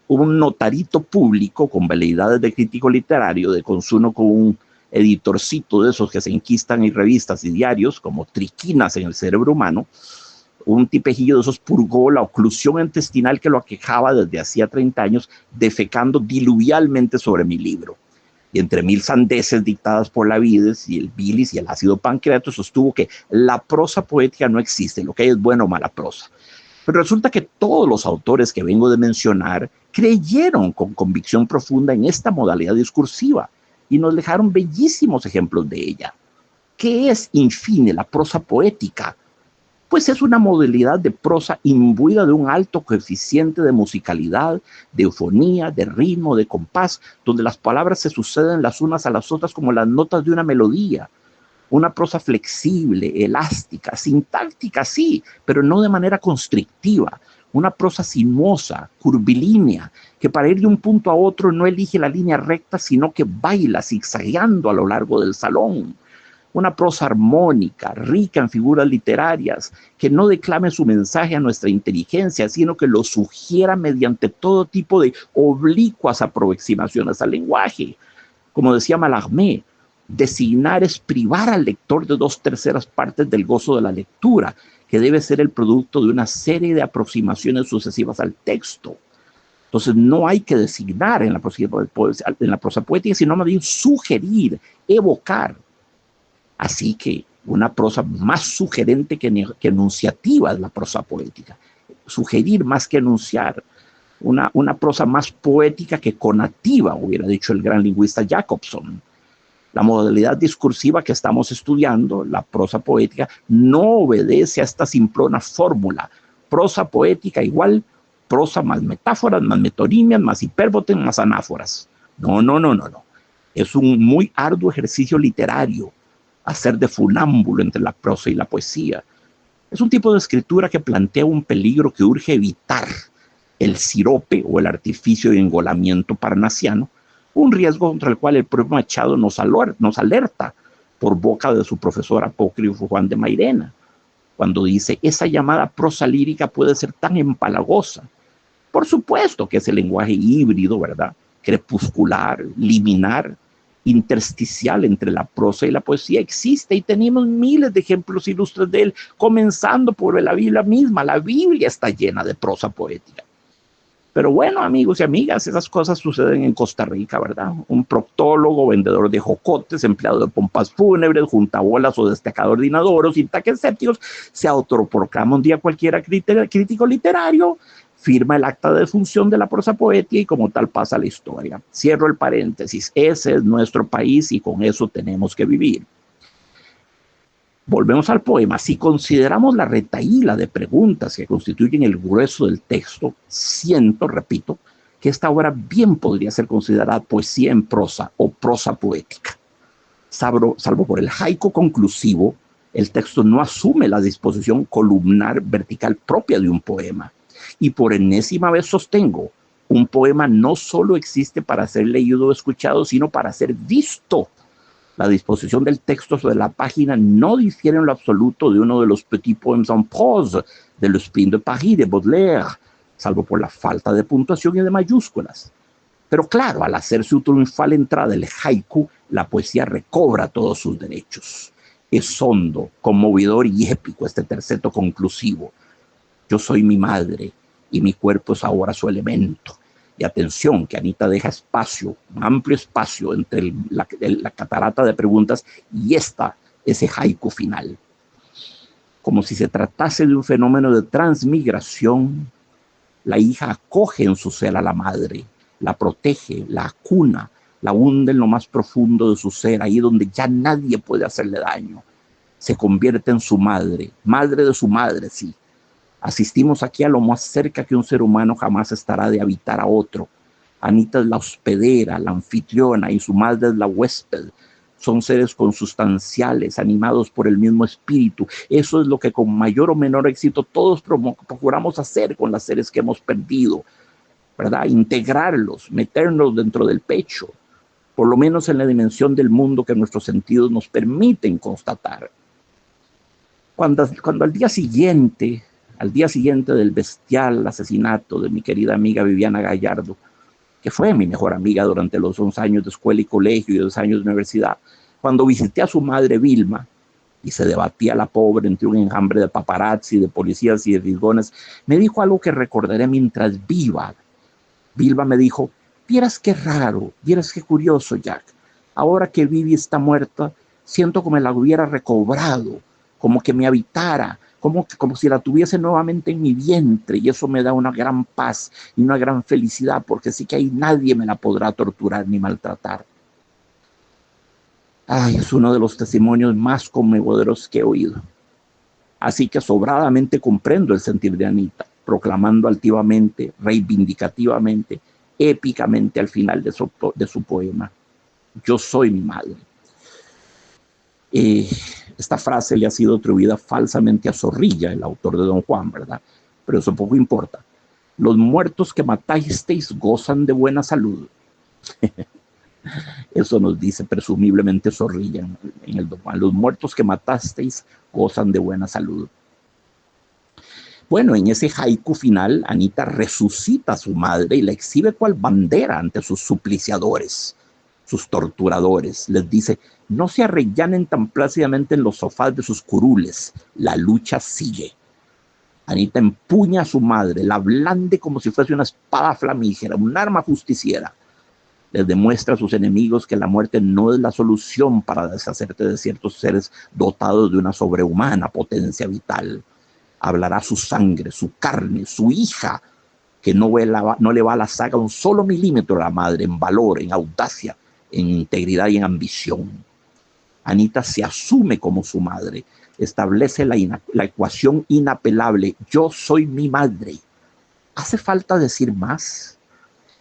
hubo un notarito público con veleidades de crítico literario, de consumo con un editorcito de esos que se enquistan en revistas y diarios como triquinas en el cerebro humano. Un tipejillo de esos purgó la oclusión intestinal que lo aquejaba desde hacía 30 años, defecando diluvialmente sobre mi libro. y entre mil sandeces dictadas por la bilis y el ácido pancreático, sostuvo que la prosa poética no existe, lo que hay es buena o mala prosa. Pero resulta que todos los autores que vengo de mencionar creyeron con convicción profunda en esta modalidad discursiva y nos dejaron bellísimos ejemplos de ella. ¿Qué es, en fin, la prosa poética? Pues es una modalidad de prosa imbuida de un alto coeficiente de musicalidad, de eufonía, de ritmo, de compás, donde las palabras se suceden las unas a las otras como las notas de una melodía. Una prosa flexible, elástica, sintáctica, sí, pero no de manera constrictiva. Una prosa sinuosa, curvilínea, que para ir de un punto a otro no elige la línea recta, sino que baila zigzagueando a lo largo del salón. Una prosa armónica, rica en figuras literarias, que no declame su mensaje a nuestra inteligencia, sino que lo sugiera mediante todo tipo de oblicuas aproximaciones al lenguaje. Como decía Mallarmé, designar es privar al lector de 2/3 partes del gozo de la lectura, que debe ser el producto de una serie de aproximaciones sucesivas al texto. Entonces no hay que designar en la prosa poética, sino más bien sugerir, evocar. Así que una prosa más sugerente que enunciativa es la prosa poética. Sugerir más que enunciar. Una prosa más poética que conativa, hubiera dicho el gran lingüista Jacobson. La modalidad discursiva que estamos estudiando, la prosa poética, no obedece a esta simplona fórmula. Prosa poética igual prosa más metáforas, más metonimias, más hipérbotes, más anáforas. No. Es un muy arduo ejercicio literario hacer de funámbulo entre la prosa y la poesía. Es un tipo de escritura que plantea un peligro que urge evitar: el sirope o el artificio de engolamiento parnasiano, un riesgo contra el cual el propio Machado nos alerta por boca de su profesor apócrifo Juan de Mairena, cuando dice: esa llamada prosa lírica puede ser tan empalagosa. Por supuesto que ese lenguaje híbrido, ¿verdad?, crepuscular, liminar, intersticial entre la prosa y la poesía existe, y tenemos miles de ejemplos ilustres de él, comenzando por la Biblia misma. La Biblia está llena de prosa poética. Pero bueno, amigos y amigas, esas cosas suceden en Costa Rica, ¿verdad? Un proctólogo, vendedor de jocotes, empleado de pompas fúnebres, juntabolas o destacador de inodoros y taques sépticos se autoproclama un día cualquiera crítico literario, firma el acta de defunción de la prosa poética y como tal pasa la historia. Cierro el paréntesis. Ese es nuestro país y con eso tenemos que vivir. Volvemos al poema. Si consideramos la retahíla de preguntas que constituyen el grueso del texto, repito, que esta obra bien podría ser considerada poesía en prosa o prosa poética. Salvo por el haiku conclusivo, el texto no asume la disposición columnar vertical propia de un poema. Y por enésima vez sostengo, un poema no solo existe para ser leído o escuchado, sino para ser visto. La disposición del texto sobre la página no difiere en lo absoluto de uno de los petits poèmes en prose de l'Esprit de Paris de Baudelaire, salvo por la falta de puntuación y de mayúsculas. Pero claro, al hacer su triunfal entrada el haiku, la poesía recobra todos sus derechos. Es hondo, conmovedor y épico este terceto conclusivo. Yo soy mi madre y mi cuerpo es ahora su elemento. Y atención, que Anita deja espacio, un amplio espacio entre la catarata de preguntas y ese haiku final. Como si se tratase de un fenómeno de transmigración, la hija acoge en su ser a la madre, la protege, la acuna, la hunde en lo más profundo de su ser, ahí donde ya nadie puede hacerle daño. Se convierte en su madre, madre de su madre, sí. Asistimos aquí a lo más cerca que un ser humano jamás estará de habitar a otro. Anita es la hospedera, la anfitriona, y su madre es la huésped. Son seres consustanciales, animados por el mismo espíritu. Eso es lo que con mayor o menor éxito todos procuramos hacer con los seres que hemos perdido, ¿verdad? Integrarlos, meternos dentro del pecho, por lo menos en la dimensión del mundo que nuestros sentidos nos permiten constatar. Cuando al día siguiente del bestial asesinato de mi querida amiga Viviana Gallardo, que fue mi mejor amiga durante los 11 años de escuela y colegio y 2 años de universidad, cuando visité a su madre Vilma, y se debatía la pobre entre un enjambre de paparazzi, de policías y de fisgones, me dijo algo que recordaré mientras viva. Vilma me dijo: vieras qué raro, vieras qué curioso, Jack. Ahora que Vivi está muerta, siento como la hubiera recobrado, como que me habitara, como si la tuviese nuevamente en mi vientre, y eso me da una gran paz y una gran felicidad, porque sí que ahí nadie me la podrá torturar ni maltratar. Ay, es uno de los testimonios más conmovedores que he oído. Así que sobradamente comprendo el sentir de Anita, proclamando altivamente, reivindicativamente, épicamente al final de su poema: yo soy mi madre. Esta frase le ha sido atribuida falsamente a Zorrilla, el autor de Don Juan, ¿verdad? Pero eso poco importa. Los muertos que matasteis gozan de buena salud. Eso nos dice presumiblemente Zorrilla en el Don Juan. Los muertos que matasteis gozan de buena salud. Bueno, en ese haiku final, Anita resucita a su madre y la exhibe cual bandera ante sus supliciadores, sus torturadores. Les dice: no se arrellanen tan plácidamente en los sofás de sus curules, la lucha sigue. Anita empuña a su madre, la blande como si fuese una espada flamígera, un arma justiciera. Les demuestra a sus enemigos que la muerte no es la solución para deshacerte de ciertos seres dotados de una sobrehumana potencia vital. Hablará su sangre, su carne, su hija, que no le va a la saga un solo milímetro a la madre en valor, en audacia, en integridad y en ambición. Anita se asume como su madre, establece la ecuación inapelable: yo soy mi madre. ¿Hace falta decir más?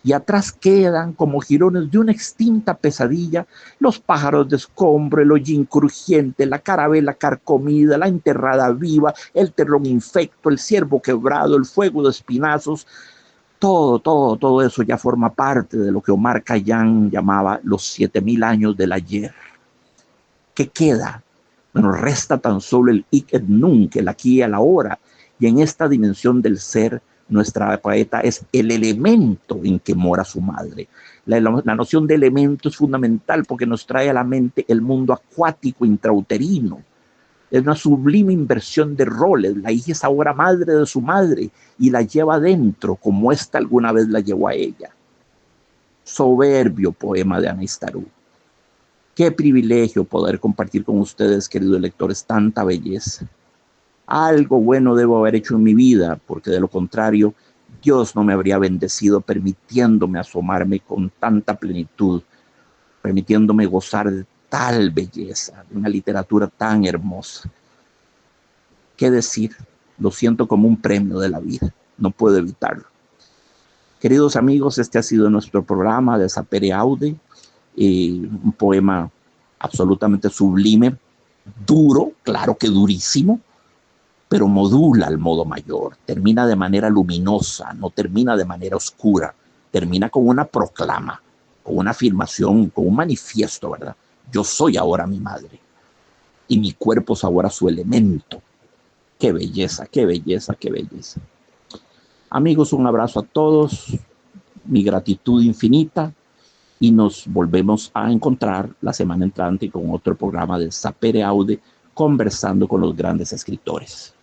Y atrás quedan, como jirones de una extinta pesadilla, los pájaros de escombro, el hollín crujiente, la carabela carcomida, la enterrada viva, el terrón infecto, el ciervo quebrado, el fuego de espinazos. Todo eso ya forma parte de lo que Omar Khayyam llamaba los 7000 años del ayer. ¿Qué queda? Bueno, resta tan solo el hic et nunc, el aquí y el ahora, y en esta dimensión del ser, nuestra poeta es el elemento en que mora su madre. La noción de elemento es fundamental porque nos trae a la mente el mundo acuático intrauterino. Es una sublime inversión de roles. La hija es ahora madre de su madre y la lleva dentro como ésta alguna vez la llevó a ella. Soberbio poema de Anistarú. Qué privilegio poder compartir con ustedes, queridos lectores, tanta belleza. Algo bueno debo haber hecho en mi vida, porque de lo contrario, Dios no me habría bendecido permitiéndome asomarme con tanta plenitud, permitiéndome gozar de tal belleza, de una literatura tan hermosa. ¿Qué decir? Lo siento como un premio de la vida, no puedo evitarlo. Queridos amigos, este ha sido nuestro programa de Sapere Aude, un poema absolutamente sublime, duro, claro que durísimo, pero modula al modo mayor, termina de manera luminosa, no termina de manera oscura, termina con una proclama, con una afirmación, con un manifiesto, ¿verdad? Yo soy ahora mi madre y mi cuerpo es ahora su elemento. Qué belleza, qué belleza, qué belleza. Amigos, un abrazo a todos, mi gratitud infinita, y nos volvemos a encontrar la semana entrante con otro programa de Sapere Aude, conversando con los grandes escritores.